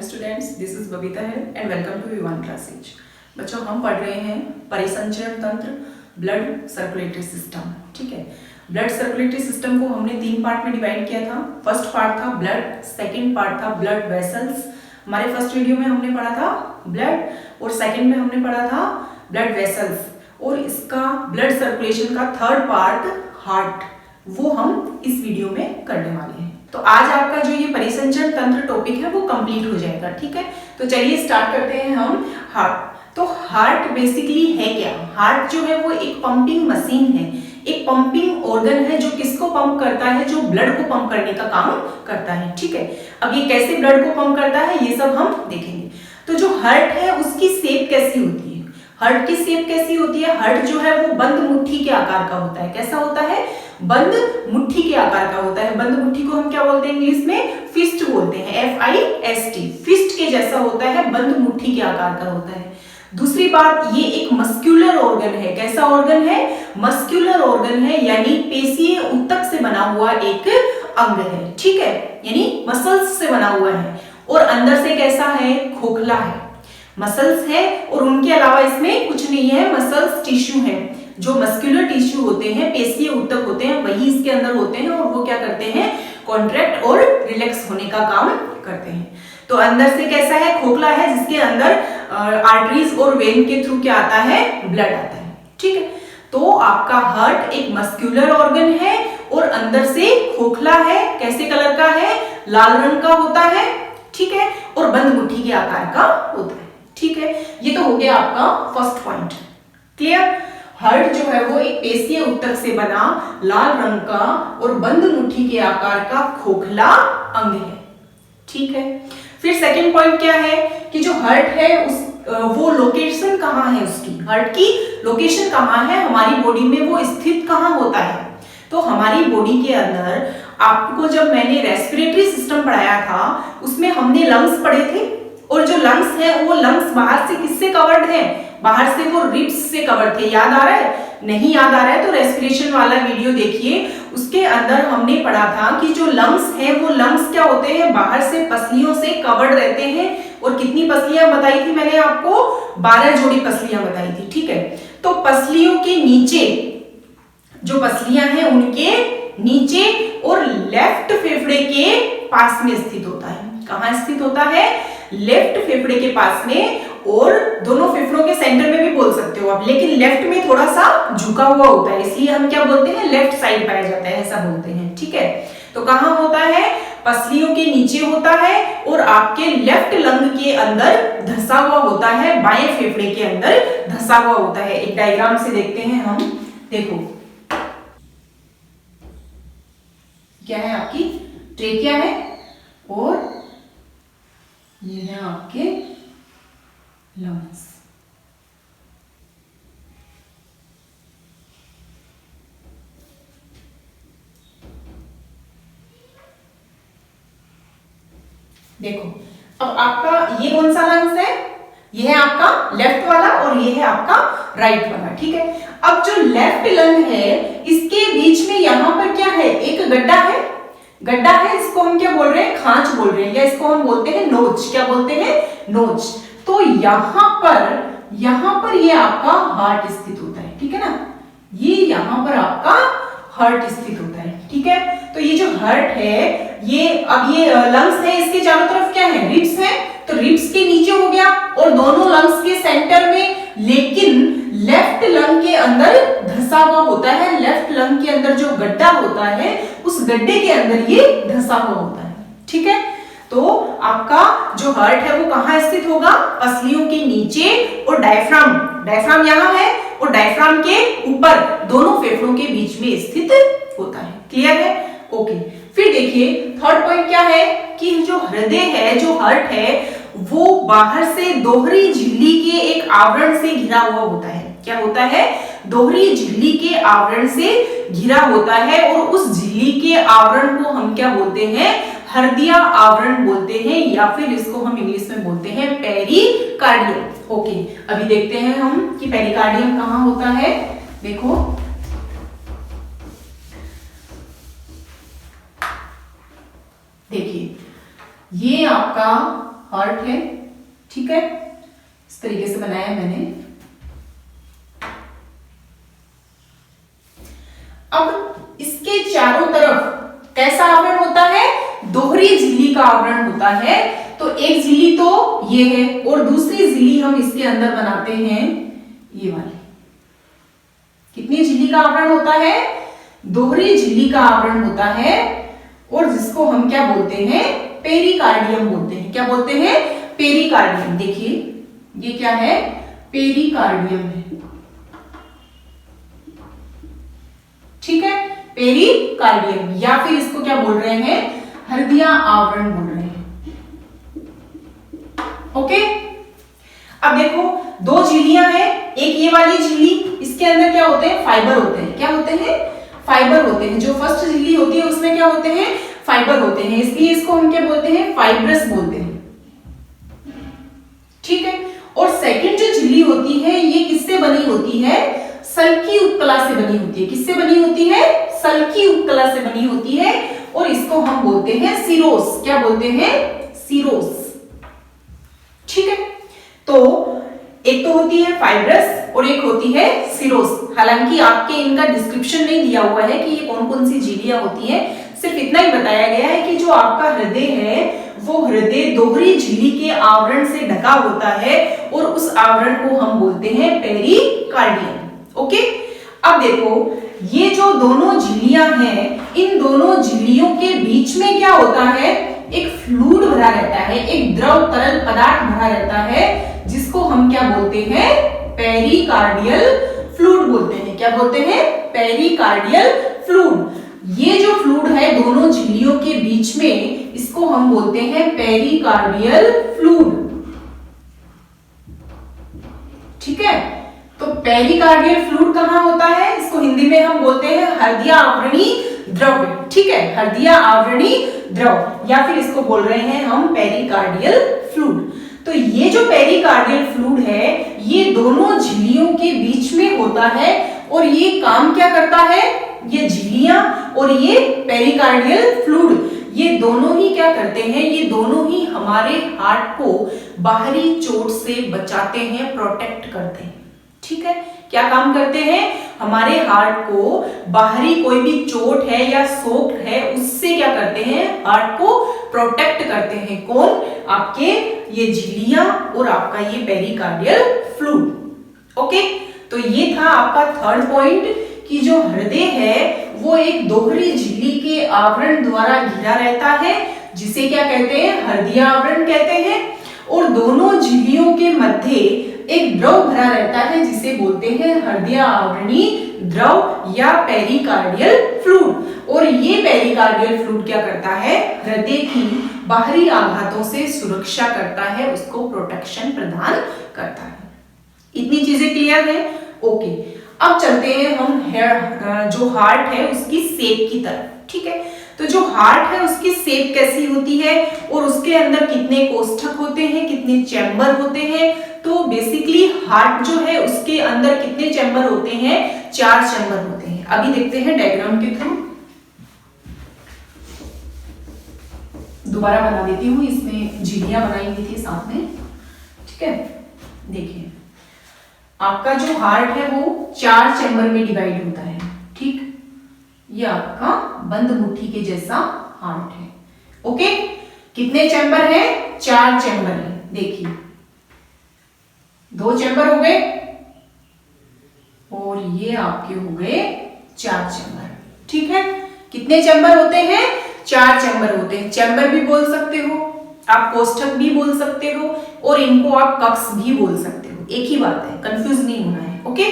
Students, this is Babita है and welcome to V1 classes. बच्चों, हम पढ़ रहे हैं परिसंचरण तंत्र, ब्लड सर्कुलेटरी सिस्टम। ठीक है, ब्लड सर्कुलेटरी सिस्टम को हमने 3 पार्ट में डिवाइड किया था। फर्स्ट पार्ट था ब्लड, सेकंड पार्ट था ब्लड वेसल्स। हमारे फर्स्ट वीडियो में हमने पढ़ा था ब्लड और सेकंड में हमने पढ़ा था ब्लड वेसल्स, और इसका ब्लड सर्कुलेशन का थर्ड पार्ट हार्ट, वो हम इस वीडियो में करने वाले हैं। तो आज आपका जो ये परिसंचरण तंत्र टॉपिक है वो कंप्लीट हो जाएगा। ठीक है, तो चलिए स्टार्ट करते हैं हम हार्ट। तो हार्ट बेसिकली है क्या? हार्ट जो है वो एक पंपिंग मशीन है, एक पंपिंग ऑर्गन है जो किसको पंप करता है? जो ब्लड को पंप करने का काम करता है। ठीक है, अब ये कैसे ब्लड को पंप करता है ये सब हम देखेंगे। तो जो हार्ट है उसकी शेप कैसी होती है? हार्ट की शेप कैसी होती है? हार्ट जो है वो बंद मुट्ठी के आकार का होता है। कैसा होता है? बंद मुट्ठी के आकार का होता है। बंद मुट्ठी को हम क्या बोलते हैं इंग्लिश में? फिस्ट बोलते हैं, FIST। फिस्ट के जैसा होता है, बंद मुट्ठी के आकार का होता है। दूसरी बात, ये एक मस्क्यूलर ऑर्गन है। कैसा ऑर्गन है? मस्क्यूलर ऑर्गन है, यानी पेशीय ऊतक से बना हुआ एक अंग है। ठीक है, यानी मसल्स से बना हुआ है, और अंदर से कैसा है? खोखला है। मसल्स है और उनके अलावा इसमें कुछ नहीं है। मसल्स टिश्यू है, जो मस्कुलर टिश्यू होते हैं, पेशीय ऊतक होते हैं, वही इसके अंदर होते हैं, और वो क्या करते हैं? कॉन्ट्रैक्ट और रिलैक्स होने का काम करते हैं। तो अंदर से कैसा है? खोखला है, जिसके अंदर आर्टरीज और वेन के थ्रू क्या आता है? ब्लड आता है। ठीक है, तो आपका हार्ट एक मस्कुलर ऑर्गन है और अंदर से खोखला है। कैसे कलर का है? लाल रंग का होता है। ठीक है, और बंद मुट्ठी के आकार का होता है। ठीक है, ये तो हो गया आपका फर्स्ट पॉइंट। क्लियर? हार्ट जो है वो एक पेशीय ऊतक से बना लाल रंग का और बंद मुट्ठी के आकार का खोखला अंग है। ठीक है, फिर सेकंड पॉइंट क्या है कि जो हार्ट है वो लोकेशन कहाँ है उसकी? हार्ट की लोकेशन कहाँ है हमारी बॉडी में? वो स्थित कहाँ होता है? तो हमारी बॉडी के अंदर आपको जब मैंने रेस्पिरेटरी सिस्टम पढ़ाया था उसमें हमने लंग्स पढ़े थे, और जो लंग्स है वो लंग्स बाहर से किससे कवर्ड है? बाहर से वो रिब्स से कवर्ड थे। याद आ रहा है? नहीं याद आ रहा है तो रेस्पिरेशन वाला वीडियो देखिए, उसके अंदर हमने पढ़ा था कि जो लंग्स है वो लंग्स क्या होते हैं? बाहर से पसलियों से कवर्ड रहते हैं। और कितनी पसलियां बताई थी मैंने आपको? 12 जोड़ी पसलियां बताई थी। ठीक है, तो पसलियों के नीचे जो पसलियां हैं उनके नीचे और लेफ्ट फेफड़े के पास में स्थित होता है। कहाँ स्थित होता है? लेफ्ट फेफड़े के पास में, और दोनों फेफड़ों के सेंटर में भी बोल सकते हो आप, लेकिन लेफ्ट में थोड़ा सा झुका हुआ होता है, इसलिए हम क्या बोलते हैं? लेफ्ट साइड पाया जाता है, ऐसा बोलते हैं। ठीक है, तो कहाँ होता है? पसलियों के नीचे होता है और आपके लेफ्ट लंग के अंदर धंसा हुआ होता है, बाएं फेफड़े के अंदर धंसा हुआ होता है। एक डायग्राम से देखते हैं हम। देखो, क्या है? आपकी ट्रेकिया है और ये है आपके लंग्स। देखो, अब आपका ये कौन सा लंग्स है? ये है आपका लेफ्ट वाला और ये है आपका राइट वाला। ठीक है, अब जो लेफ्ट लंग है इसके बीच में यहां पर क्या है? एक गड्ढा है। गड्ढा है, इसको हम क्या बोल रहे हैं? खांच बोल रहे हैं, या इसको हम बोलते हैं नोच। क्या बोलते हैं? नोच। तो यहां पर ये आपका हार्ट स्थित होता है। ठीक है ना, ये यहां पर आपका हार्ट स्थित होता है। ठीक है, तो ये जो हार्ट है, ये अब ये लंग्स है, इसके चारों तरफ क्या है? रिब्स है, तो रिब्स के नीचे हो गया और दोनों लंग्स के सेंटर में, लेकिन लेफ्ट लंग के अंदर धंसा हुआ होता है। लेफ्ट लंग के अंदर जो गड्ढा होता है उस गड्ढे के अंदर ये धंसा हुआ होता है। ठीक है, तो आपका जो हार्ट है वो कहाँ स्थित होगा? पसलियों के नीचे, और डायफ्राम यहाँ है, और डायफ्राम के ऊपर दोनों फेफड़ों के बीच में स्थित होता है। क्लियर है? ओके, फिर देखिए थर्ड पॉइंट क्या है कि जो हृदय है, जो हार्ट है, वो बाहर से दोहरी झिल्ली के एक आवरण से घिरा हुआ होता है। क्या होता है? दोहरी झिल्ली के आवरण से घिरा होता है, और उस झिल्ली के आवरण को हम क्या बोलते हैं? हृदय आवरण बोलते हैं, या फिर इसको हम इंग्लिश में बोलते हैं पेरिकार्डियम। ओके, अभी देखते हैं हम कि पेरिकार्डियम कहाँ होता है। देखो, देखिए ये आपका हार्ट हार्ट है, ठीक है, इस तरीके से बनाया है मैंने। अब इसके चारों तरफ कैसा आवरण होता है? दोहरी झिल्ली का आवरण होता है। तो एक झिल्ली तो ये है और दूसरी झिल्ली हम इसके अंदर बनाते हैं ये वाली। कितनी झिल्ली का आवरण होता है? दोहरी झिल्ली का आवरण होता है और जिसको हम क्या बोलते हैं? पेरिकार्डियम बोलते हैं। क्या बोलते हैं? पेरिकार्डियम। देखिए ये क्या है? पेरिकार्डियम है, ठीक है, पेरिकार्डियम, या फिर इसको क्या बोल रहे हैं? हृदय आवरण बोल रहे हैं। ओके, अब देखो दो झिल्लियां हैं, एक ये वाली झिल्ली, इसके अंदर क्या होते हैं? फाइबर होते हैं। क्या होते हैं? फाइबर होते हैं। जो फर्स्ट झिल्ली होती है उसमें क्या होते हैं? फाइबर होते हैं, इसलिए इसको हम क्या बोलते हैं? फाइब्रस बोलते हैं, ठीक है। और सेकंड जो झिल्ली होती है ये किससे बनी होती है? सल्की उपकला से बनी होती है। किससे बनी होती है? सल्की उपकला से बनी होती है और इसको हम बोलते हैं सिरोस। क्या बोलते हैं? सिरोस, ठीक है। तो एक तो होती है फाइब्रस और एक होती है सिरोस। हालांकि आपके इनका डिस्क्रिप्शन नहीं दिया हुआ है कि ये कौन कौन सी झिल्लियां होती हैं, सिर्फ इतना ही बताया गया है कि जो आपका हृदय है वो हृदय दोहरी झिल्ली के आवरण से ढका होता है और उस आवरण को हम बोलते हैं पेरिकार्डियम। ओके, अब देखो ये जो दोनों झिल्लियां हैं, इन दोनों झिल्लियों के बीच में क्या होता है? एक फ्लूइड भरा रहता है, एक द्रव तरल पदार्थ भरा रहता है, जिसको हम क्या बोलते हैं? पेरिकार्डियल फ्लूइड बोलते हैं। क्या बोलते हैं? Pericardial fluid. ये जो फ्लूइड है दोनों झिल्लियों के बीच में, इसको हम बोलते हैं पेरिकार्डियल फ्लूइड, ठीक है। तो पेरिकार्डियल फ्लूइड कहां होता है? इसको हिंदी में हम बोलते हैं हृदय आवरणी द्रव, ठीक है, हृदय आवरणी द्रव, या फिर इसको बोल रहे हैं हम पेरिकार्डियल फ्लूइड। तो ये जो पेरिकार्डियल फ्लूइड है ये दोनों झिल्लियों के बीच में होता है और ये काम क्या करता है? ये झिल्लियां और ये पेरिकार्डियल फ्लूइड ये दोनों ही क्या करते हैं? ये दोनों ही हमारे हार्ट को बाहरी चोट से बचाते हैं, प्रोटेक्ट करते हैं, ठीक है। क्या काम करते हैं? हमारे हार्ट को बाहरी कोई भी चोट है या सोक है उससे क्या करते हैं? हार्ट को प्रोटेक्ट करते हैं। कौन? आपके ये झिल्लियां और आपका ये पेरिकार्डियल फ्लूइड। ओके, तो ये था आपका थर्ड पॉइंट कि जो हृदय है वो एक दोहरी झिल्ली के आवरण द्वारा घिरा रहता है, जिसे क्या कहते हैं? हृदय आवरण कहते हैं। और दोनों झिल्लियों के मध्य एक द्रव भरा रहता है जिसे बोलते हैं हृदय आवरणी द्रव या पेरिकार्डियल फ्लूइड। और ये पेरिकार्डियल फ्लूइड क्या करता है? हृदय की बाहरी आघातों से सुरक्षा करता है, उसको प्रोटेक्शन प्रदान करता है। इतनी चीजें क्लियर है? ओके, अब चलते हैं हम जो हार्ट है उसकी शेप की तरफ, ठीक है। तो जो हार्ट है उसकी शेप कैसी होती है और उसके अंदर कितने कोष्ठक होते हैं, कितने चैम्बर होते हैं? तो बेसिकली हार्ट जो है उसके अंदर कितने चैम्बर होते हैं? 4 चैम्बर होते हैं। अभी देखते हैं डायग्राम के थ्रू। दोबारा बना देती हूँ, इसमें झिल्लियां बनाई हुई थी साथ में, ठीक है। देखिए आपका जो हार्ट है वो 4 चैम्बर में डिवाइड होता है, ठीक। ये आपका बंद मुट्ठी के जैसा हार्ट है। ओके, कितने चैम्बर है? 4 चैम्बर है। देखिए 2 चैम्बर हो गए और ये आपके हो गए 4 चैम्बर, ठीक है। कितने चैम्बर होते हैं? 4 चैम्बर होते हैं। चैम्बर भी बोल सकते हो आप, कोष्ठक भी बोल सकते हो और इनको आप कक्ष भी बोल सकते हो, एक ही बात है, कंफ्यूज नहीं होना है। ओके,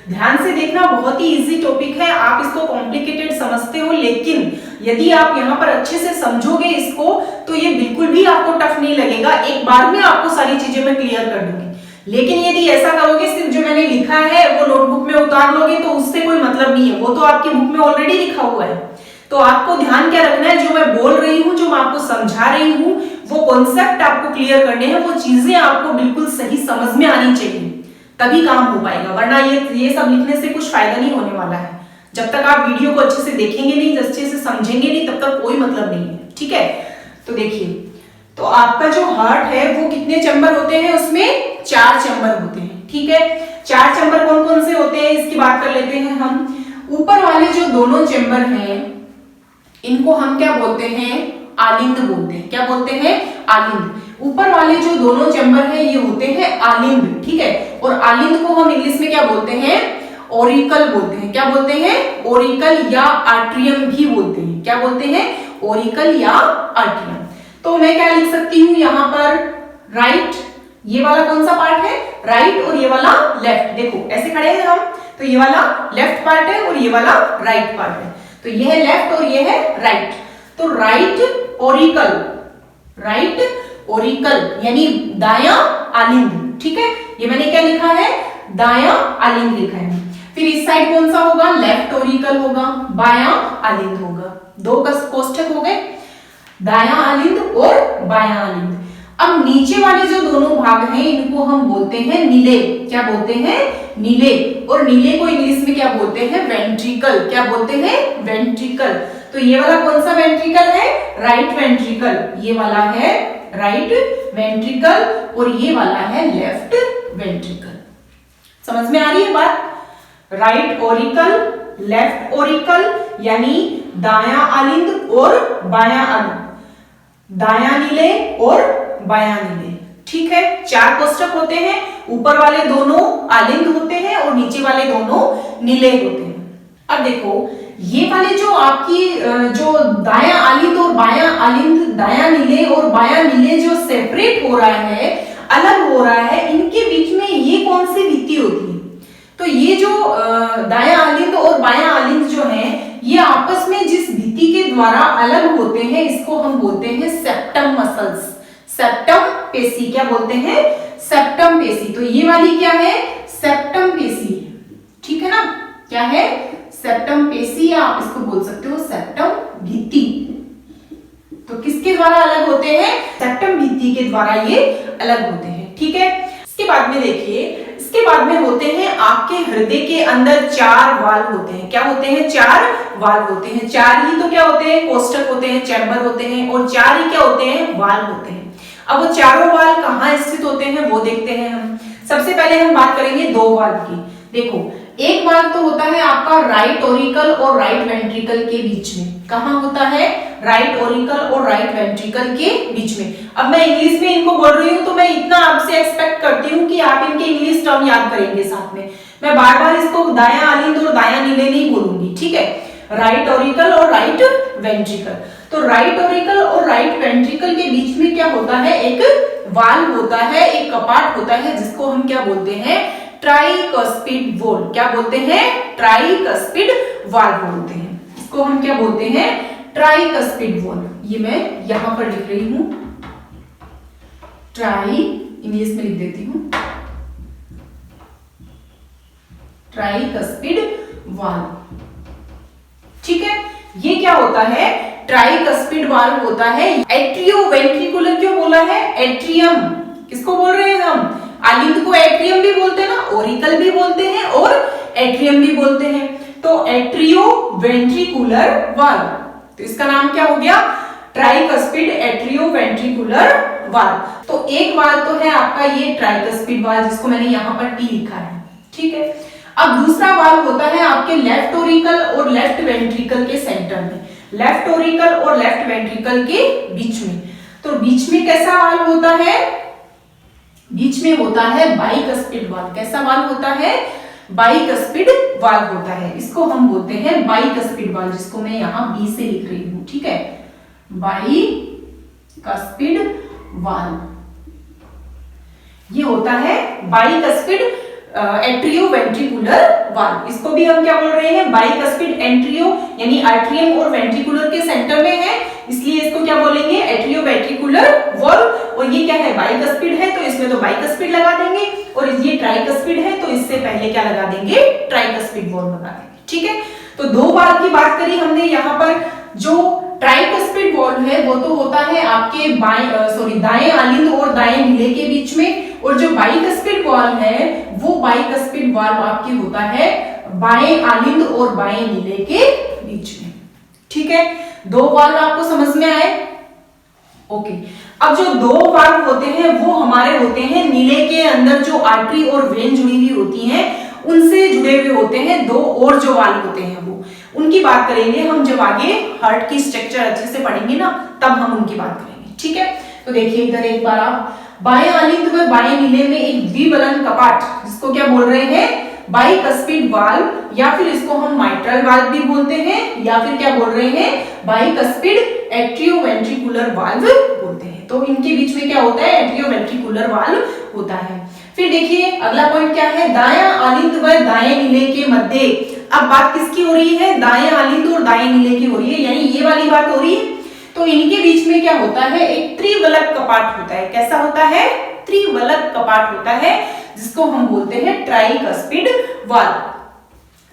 ध्यान से देखना, बहुत ही इजी टॉपिक है। आप इसको कॉम्प्लिकेटेड समझते हो, लेकिन यदि आप यहाँ पर अच्छे से समझोगे इसको तो ये बिल्कुल भी आपको टफ नहीं लगेगा। एक बार में आपको सारी चीजें मैं क्लियर कर दूंगी। लेकिन यदि ऐसा करोगे सिर्फ जो मैंने लिखा है वो नोटबुक में उतार लोगे तो उससे कोई मतलब नहीं है, वो तो आपकी बुक में ऑलरेडी लिखा हुआ है। तो आपको ध्यान क्या रखना है, जो मैं बोल रही हूँ, जो मैं आपको समझा रही हूँ, वो कॉन्सेप्ट आपको क्लियर करने हैं, वो चीजें आपको बिल्कुल सही समझ में आनी चाहिए, तभी काम हो पाएगा। वरना ये सब लिखने से कुछ फायदा नहीं होने वाला है। जब तक आप वीडियो को अच्छे से देखेंगे नहीं, अच्छे से समझेंगे नहीं, तब तक कोई मतलब नहीं है, ठीक है। तो देखिए, तो आपका जो हार्ट है वो कितने कितने चैम्बर होते हैं, उसमें 4 चैम्बर होते हैं। ठीक है, 4 चैम्बर कौन कौन से होते हैं इसकी बात कर लेते हैं हम। ऊपर वाले जो दोनों चैम्बर हैं इनको हम क्या बोलते हैं, आलिंद बोलते हैं। क्या बोलते हैं, आलिंद। ऊपर वाले जो दोनों चैम्बर हैं ये होते हैं आलिंद। ठीक है, और आलिंद को हम इंग्लिश में क्या बोलते हैं, ओरिकल बोलते हैं। क्या बोलते हैं, ओरिकल या आर्ट्रियम भी बोलते हैं। क्या बोलते हैं, ओरिकल या आर्ट्रियम। तो मैं क्या लिख सकती हूँ यहाँ पर, राइट, ये वाला कौन सा पार्ट है, राइट, और ये वाला लेफ्ट। देखो ऐसे खड़े हैं हम, तो ये वाला लेफ्ट पार्ट है और ये वाला राइट पार्ट है। तो ये है लेफ्ट और ये है राइट। तो राइट ओरिकल, राइट ओरिकल यानी दायां आलिंद। ठीक है, ये मैंने क्या लिखा है, दायां आलिंद लिखा है। फिर इस साइड कौन सा होगा, लेफ्ट ओरिकल होगा, बायां आलिंद होगा। 2 कोष्ठक हो गए, दायां आलिंद और बायां आलिंद। अब नीचे वाले जो दोनों भाग हैं इनको हम बोलते हैं नीले। क्या बोलते हैं, नीले। और नीले को इंग्लिश में क्या बोलते हैं, वेंट्रिकल। क्या बोलते हैं, वेंट्रिकल। तो ये वाला कौन सा वेंट्रिकल है, राइट वेंट्रिकल। ये वाला है राइट वेंट्रिकल और ये वाला है लेफ्ट वेंट्रिकल। समझ में आ रही है बात। राइट ओरिकल, लेफ्ट ओरिकल यानी दायां आलिंद और बायां आलिंद, दायां नीले और बायां नीले। ठीक है, 4 कोष्ठक होते हैं, ऊपर वाले दोनों आलिंद होते हैं और नीचे वाले दोनों नीले होते हैं। अब देखो ये वाले जो आपकी जो दायां आलिंद और बायां आलिंद, दायां नीले और बायां नीले जो सेपरेट हो रहा है, अलग हो रहा है, इनके बीच में ये कौन सी भित्ति होती है। तो ये जो दायां आलिंद और बायां आलिंद जो है ये आपस में जिस भित्ति के द्वारा अलग होते हैं इसको हम बोलते हैं सेप्टम मसल्स, सेप्टम पेशी। क्या बोलते हैं, सेप्टम पेशी। तो ये वाली क्या है, सेप्टम पेशी। ठीक है ना, क्या है, सेप्टम पेशी, या आप इसको बोल सकते हो सेप्टम भित्ति। तो किसके द्वारा अलग होते हैं, सेप्टम भित्ति के द्वारा ये अलग होते हैं। ठीक है, इसके बाद में देखिए, इसके बाद में होते हैं आपके हृदय के अंदर 4 वाल्व होते हैं। क्या होते हैं, 4 वाल्व होते हैं। 4 ही तो क्या होते हैं, कोष्ठक होते हैं, चैम्बर होते हैं, और 4 ही क्या होते हैं, वाल्व होते हैं। अब वो चारों वाल्व कहाँ स्थित होते हैं वो देखते हैं हम। सबसे पहले हम बात करेंगे 2 वाल्व की। देखो एक वाल्व तो होता है आपका राइट ओरिकल और राइट वेंट्रिकल के बीच में। कहाँ होता है, राइट ओरिकल और राइट वेंट्रिकल के बीच में। अब मैं इंग्लिश में इनको बोल रही हूँ तो मैं इतना आपसे एक्सपेक्ट करती हूँ कि आप इनके इंग्लिश टर्म याद करेंगे साथ में। मैं बार बार इसको दायां आलिंद और दायां नीले नहीं बोलूंगी। ठीक है, राइट ओरिकल और राइट वेंट्रिकल। तो राइट ओरिकल और राइट वेंट्रिकल के बीच में क्या होता है, एक वाल्व होता है, एक कपाट होता है, जिसको हम क्या बोलते हैं, ट्राइकस्पिड वॉल्व। क्या बोलते हैं, ट्राइकस्पिड वाल्व बोलते हैं। इसको हम क्या बोलते हैं, ट्राइकस्पिड वॉल्व। ये मैं यहां पर लिख रही हूं, ट्राई, इंग्लिश में लिख देती हूं, ट्राइकस्पिड वाल्व। ठीक है, ये क्या होता है, ट्राइकस्पिड वाल्व होता है। एट्रियोवेंट्रिकुलर क्यों बोला है, एट्रियम किसको बोल रहे हैं हम, आलिंद को एट्रियम भी बोलते हैं ना, ओरिकल भी बोलते हैं और एट्रियम भी बोलते हैं। तो एट्रियोवेंट्रिकुलर वाल्व, तो इसका नाम क्या हो गया, ट्राइकस्पिड एट्रियोवेंट्रिकुलर वाल्व। तो एक वाल्व तो है आपका ये ट्राइकस्पिड वाल्व, जिसको मैंने यहाँ पर टी लिखा है। ठीक है, अब दूसरा वाल्व होता है आपके लेफ्ट ओरिकल और लेफ्ट वेंट्रिकल के सेंटर में, लेफ्ट ओरिकल और लेफ्ट वेंट्रिकल के बीच में। तो बीच में कैसा वाल्व होता है, बीच में होता है बाइकस्पिड वाल्व। कैसा वाल्व होता है, बाइकस्पिड वाल्व होता है। इसको हम बोलते हैं बाइकस्पिड वाल्व, जिसको मैं यहाँ बी से लिख रही हूँ। ठीक है, बाइकस्पिड वाल्व ये होता है बाइकस्पिड एट्रियोवेंट्रिकुलर वाल्व। इसको भी हम क्या बोल रहे हैं, बाइकस्पिड एंट्रियो यानी आर्ट्रियम और वेंट्रिकुलर के सेंटर में है, इसलिए इसको क्या बोलेंगे, एट्रियोवेंट्रिकुलर वाल्व। और ये क्या है, बाइकस्पिड है तो इसमें तो बाइकस्पिड लगा देंगे, और ये ट्राइकस्पिड है तो इससे पहले क्या लगा देंगे, ट्राइकस्पिड वाल्व लगा देंगे। ठीक है, तो 2 वाल्व की बात करी हमने। यहाँ पर जो ट्राइकस्पिड वाल्व है वो तो होता है आपके दाएं आलिंद और दाएं नीले के बीच में, और जो बाइकस्पिड वाल्व है वो बाइकस्पिड वाल्व आपकी होता है बाएं आलिंद और बाएं नीले के बीच में। ठीक है, 2 वाल्व आपको समझ में आए। ओके, अब जो 2 वाल्व होते हैं वो हमारे आर्टरी और वेन जुड़ी हुई होती हैं उनसे जुड़े हुए होते हैं दो और जो वाल्व होते हैं वो, उनकी बात करेंगे हम जब आगे हार्ट की स्ट्रक्चर अच्छे से पढ़ेंगे ना, तब हम उनकी बात करेंगे। ठीक है, तो देखिए इधर एक बार आप बाएं आलिंद व बाएं नीले में एक द्विबलन कपाट, जिसको क्या बोल रहे हैं, बाइकस्पिड वाल्व, या फिर इसको हम माइट्रल वाल्व भी बोलते हैं, या फिर क्या बोल रहे हैं, बाइकस्पिड एट्रियोवेंट्रिकुलर वाल्व बोलते हैं। तो इनके बीच में क्या होता है, एट्रियोवेंट्रिकुलर वाल्व होता है। फिर देखिए अगला पॉइंट क्या है, दायां आलिंद व दाएं नीले के मध्य, अब बात किसकी हो रही है, दाएं आलिंद और दाएं नीले की हो रही है, यानी ये वाली बात हो रही है। तो इनके बीच में क्या होता है, एक त्रिवलक कपाट होता है। कैसा होता है, त्रिवलक कपाट होता है, जिसको हम बोलते हैं ट्राइकस्पिड वाल्व।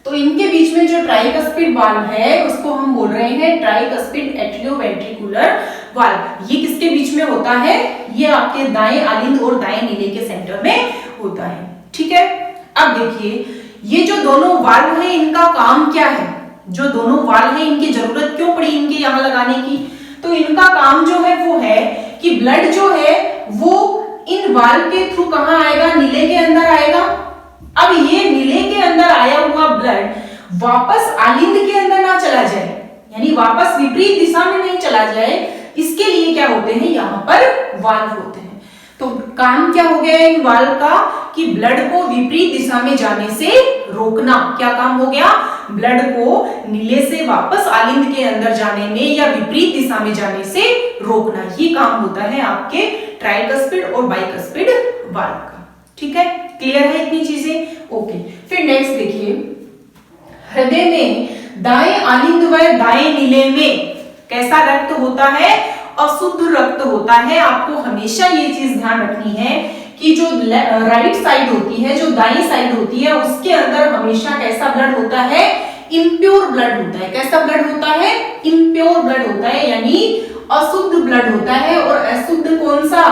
तो इनके बीच में जो ट्राइकस्पिड वाल्व है उसको हम बोल रहे हैं ट्राइकस्पिड एट्रियोवेंट्रिकुलर वाल्व। ये किसके बीच में होता है, ये आपके दाएं आलिंद और दाएं नीले के सेंटर में होता है। ठीक है, अब देखिए ये जो दोनों वाल्व है इनका काम क्या है, जो दोनों वाल्व है इनकी जरूरत क्यों पड़ी इनके यहाँ लगाने की, तो इनका काम जो है वो है कि ब्लड जो है वो इन वाल्व के थ्रू कहां आएगा, नीले के अंदर आएगा। अब ये नीले के अंदर आया हुआ ब्लड वापस आलिंद के अंदर ना चला जाए, यानी वापस विपरीत दिशा में नहीं चला जाए, इसके लिए क्या होते हैं, यहाँ पर वाल्व होते हैं। तो काम क्या हो गया इन वाल्व का कि ब्लड को विपरीत दिशा में जाने से रोकना। क्या काम हो गया, ब्लड को नीले से वापस आलिंद के अंदर जाने में या विपरीत दिशा में जाने से रोकना, ये काम होता है आपके ट्राइकस्पिड और बाइकस्पिड वाल्व का। ठीक है, क्लियर है इतनी चीजें, ओके। फिर नेक्स्ट देखिए, हृदय में दाएं आलिंद व दाएं नीले में कैसा रक्त होता है, अशुद्ध रक्त होता है। आपको हमेशा ये चीज ध्यान रखनी है कि जो राइट साइड होती है, जो दाईं साइड होती है, उसके अंदर हमेशा कैसा ब्लड होता है, इम्प्योर ब्लड होता है। कैसा ब्लड होता है, इम्प्योर ब्लड होता है, यानी अशुद्ध ब्लड होता है। और अशुद्ध कौन सा,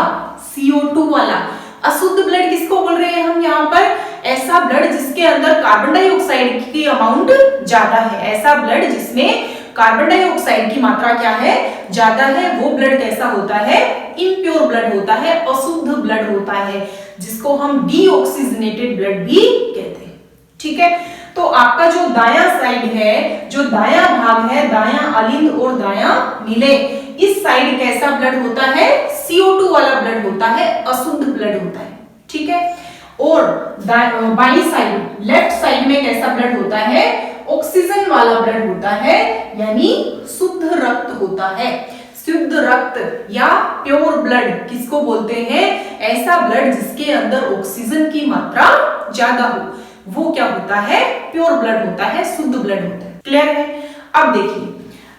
CO2 वाला। अशुद्ध ब्लड किसको बोल रहे हैं हम यहाँ पर, ऐसा ब्लड जिसके अंदर कार्बन डाइऑक्साइड की अमाउंट ज्यादा है, ऐसा ब्लड जिसमें कार्बन डाइऑक्साइड की मात्रा क्या है, ज्यादा है, वो ब्लड कैसा होता है, इम्प्योर ब्लड होता है, अशुद्ध ब्लड होता है, जिसको हम डीऑक्सीजनेटेड ब्लड भी कहते हैं। ठीक है, तो आपका जो दायां साइड है, जो दायां भाग है, दायां आलिंद और दायां नीले, इस साइड कैसा ब्लड होता है, CO2 वाला ब्लड होता है, अशुद्ध ब्लड होता है। ठीक है, और बाई साइड, लेफ्ट साइड में कैसा ब्लड होता है, ऑक्सीजन वाला ब्लड होता है, यानी शुद्ध रक्त होता है। शुद्ध रक्त या प्योर ब्लड किसको बोलते हैं, ऐसा ब्लड जिसके अंदर ऑक्सीजन की मात्रा ज्यादा हो, वो क्या होता है, प्योर ब्लड होता है, शुद्ध ब्लड होता है। क्लियर है। अब देखिए,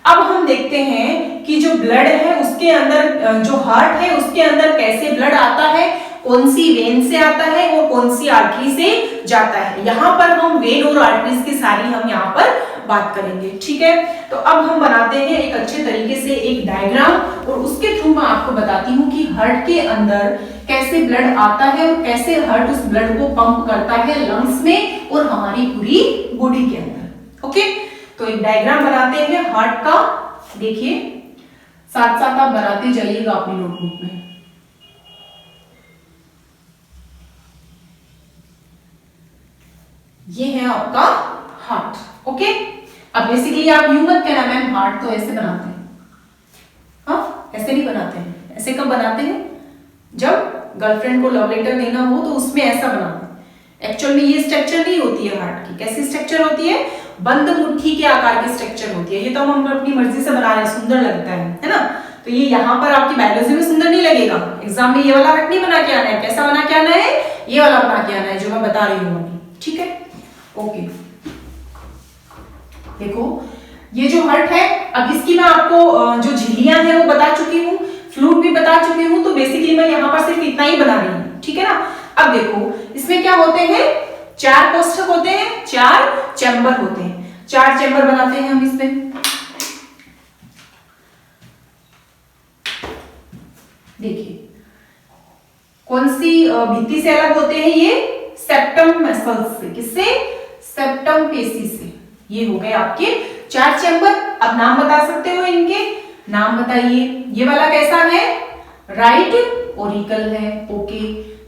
अब हम देखते हैं कि जो ब्लड है उसके अंदर, जो हार्ट है उसके अंदर कैसे ब्लड आता है, कौन सी वेन से आता है और कौन सी आर्टरी से जाता है। यहाँ पर हम वेन और आर्टरीज की सारी हम यहाँ पर बात करेंगे। ठीक है, तो अब हम बनाते हैं एक अच्छे तरीके से एक डायग्राम, और उसके थ्रू मैं आपको बताती हूँ कि हार्ट के अंदर कैसे ब्लड आता है और कैसे हार्ट उस ब्लड को पंप करता है लंग्स में और हमारी पूरी बॉडी के अंदर। ओके, तो एक डायग्राम बनाते हैं हार्ट का। देखिए, साथ साथ आप बनाते जाइएगा अपनी नोटबुक में। ये है आपका हार्ट। ओके, अब बेसिकली आप यूं मत कहना मैम हार्ट तो ऐसे बनाते हैं, हाँ ऐसे नहीं बनाते हैं। ऐसे कब बनाते हैं, जब गर्लफ्रेंड को लव लेटर देना हो तो उसमें ऐसा बनाते हैं। एक्चुअल में ये स्ट्रक्चर नहीं होती है हार्ट की। कैसी स्ट्रक्चर होती है, बंद मुट्ठी के आकार की स्ट्रक्चर होती है। ये तो हम अपनी मर्जी से बना रहे हैं, सुंदर लगता है ना। तो ये यहाँ पर आपकी बायोलॉजी में सुंदर नहीं लगेगा, एग्जाम में ये वाला हार्ट नहीं बना के आना है। कैसा बना के आना है, ये वाला बना के आना है जो मैं बता रही हूँ अभी। ठीक है, ओके। देखो ये जो हार्ट है, अब इसकी मैं आपको जो झिल्लियां हैं वो बता चुकी हूँ, फ्लूइड भी बता चुकी हूँ, तो बेसिकली मैं यहाँ पर सिर्फ इतना ही बना रही हूँ। ठीक है ना। अब देखो इसमें क्या होते हैं, 4 कोष्ठक होते हैं, 4 चैम्बर होते हैं। 4 चैम्बर बनाते हैं हम इसमें। देखिए कौन सी भित्ति से अलग होते हैं, ये सेप्टम मसल्स से। किससे, सेप्टम पेशी से। ये हो गए आपके 4 चैम्बर। अब नाम बता सकते हो इनके, नाम बताइए। ये वाला कैसा है, राइट ओरिकल है। ओके,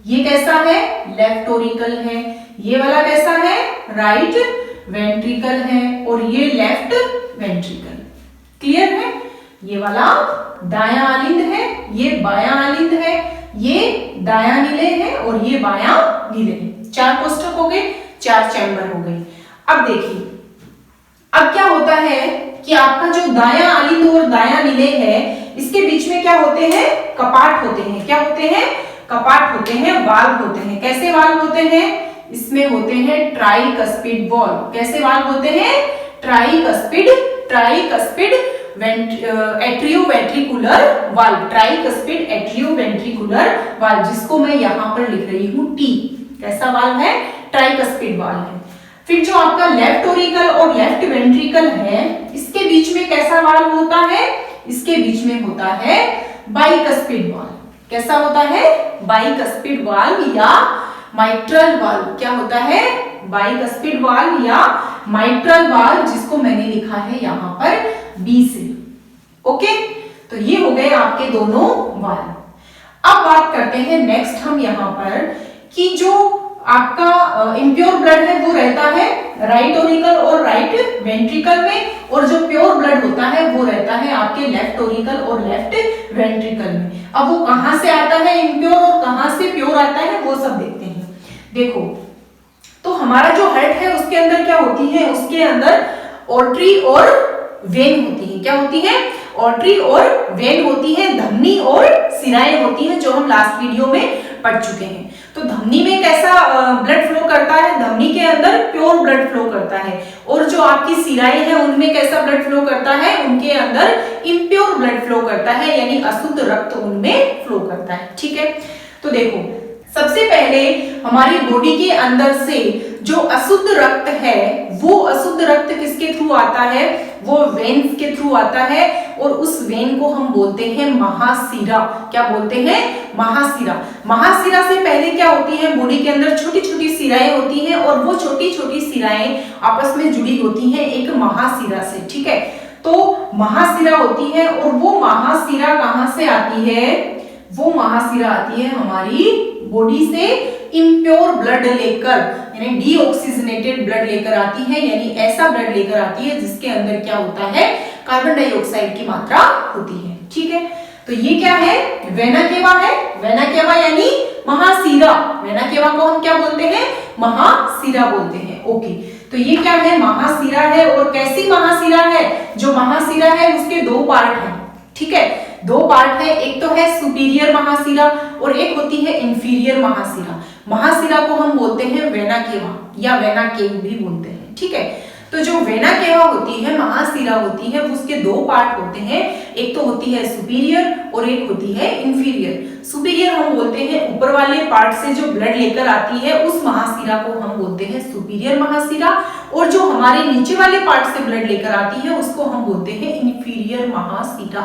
ये कैसा है, लेफ्ट ऑरिकल है, ये वाला कैसा है, राइट वेंट्रिकल है, और ये लेफ्ट वेंट्रिकल। क्लियर है? ये वाला दायां आलिंद है, ये बायां आलिंद है, ये दायां निलय है और ये बायां निलय है। 4 कोष्ठक हो गए, 4 चैम्बर हो गए। अब देखिए, अब क्या होता है कि आपका जो दायां आलिंद और दायां निलय है, इसके बीच में क्या होते हैं, कपाट होते हैं। क्या होते हैं, कपाट होते हैं, वाल्व होते हैं। कैसे वाल्व होते हैं, इसमें होते हैं ट्राइकस्पिड वाल्व। कैसे वाल्व होते हैं, tricuspid atrioventricular valve, tricuspid atrioventricular valve, जिसको मैं यहां पर लिख रही हूं टी। कैसा वाल्व है, ट्राइकस्पिड वाल्व है। फिर जो आपका लेफ्ट ऑरिकल और लेफ्ट वेंट्रिकल है, इसके बीच में कैसा वाल्व होता है, इसके बीच में होता है बाइकस्पिड वाल्व। कैसा होता है, बाइकस्पिड वाल्व या माइट्रल वाल्व। क्या होता है, बाइकस्पिड वाल्व या माइट्रल वाल्व, जिसको मैंने लिखा है यहां पर बी से। ओके, तो ये हो गए आपके दोनों वाल्व। अब बात करते हैं नेक्स्ट हम यहां पर कि जो आपका इम्प्योर ब्लड है वो रहता है राइट ऑरिकल और राइट वेंट्रिकल में, और जो प्योर ब्लड होता है वो रहता है आपके लेफ्ट ऑरिकल और लेफ्ट वेंट्रिकल में। अब वो कहां से आता है इम्प्योर और कहां से प्योर आता है, वो सब देखते हैं। देखो, तो हमारा जो हार्ट है उसके अंदर क्या होती है, उसके अंदर ऑर्टरी और वेन होती है। क्या होती है, ऑर्टरी और वेन होती है, धमनी और सिराएं होती हैं, जो हम लास्ट वीडियो में पढ़ चुके हैं। तो धमनी में कैसा ब्लड फ्लो करता है, धमनी के अंदर प्योर ब्लड फ्लो करता है, और जो आपकी सिराएं हैं उनमें कैसा ब्लड फ्लो करता है, उनके अंदर इम्प्योर ब्लड फ्लो करता है, यानी अशुद्ध रक्त उनमें फ्लो करता है। ठीक है, तो देखो, सबसे पहले हमारी बॉडी के अंदर से जो अशुद्ध रक्त है, वो अशुद्ध रक्त किसके थ्रू आता है, वो वेन्स के थ्रू आता है, और उस वेन को हम बोलते हैं महाशिरा। क्या बोलते हैं, महाशिरा। महाशिरा से पहले क्या होती है, बॉडी के अंदर छोटी छोटी सिराएं होती हैं, और वो छोटी छोटी सिराएं आपस में जुड़ी होती हैं एक महाशिरा से। ठीक है, तो महाशिरा होती है, और वो महाशिरा कहां से आती है, वो महाशिरा आती है हमारी बॉडी से इम्प्योर ब्लड लेकर, यानी डीऑक्सीजनेटेड ब्लड लेकर आती है, यानी ऐसा ब्लड लेकर आती है जिसके अंदर क्या होता है, कार्बन डाइऑक्साइड की मात्रा होती है। ठीक है, तो ये क्या है, वेना केवा है। वेना केवा यानी महाशिरा। वेना केवा को हम क्या बोलते हैं, महाशिरा बोलते हैं। ओके, तो ये क्या है, महाशिरा है। और कैसी महाशिरा है, जो महाशिरा है उसके 2 पार्ट हैं। ठीक है, 2 पार्ट है, एक तो है सुपीरियर महाशिरा और एक होती है इंफीरियर महाशिरा। महाशिरा को हम बोलते हैं वेना केवा या वेना केव भी बोलते हैं। ठीक है, तो जो वेना केवा होती है, महाशिरा होती है, उसके 2 पार्ट होते हैं, एक तो होती है सुपीरियर और एक होती है इंफीरियर। सुपीरियर हम बोलते हैं ऊपर वाले पार्ट से जो ब्लड लेकर आती है, उस महाशिरा को हम बोलते हैं सुपीरियर महाशिरा, और जो हमारे नीचे वाले पार्ट से ब्लड लेकर आती है उसको हम बोलते हैं इंफीरियर महाशिरा,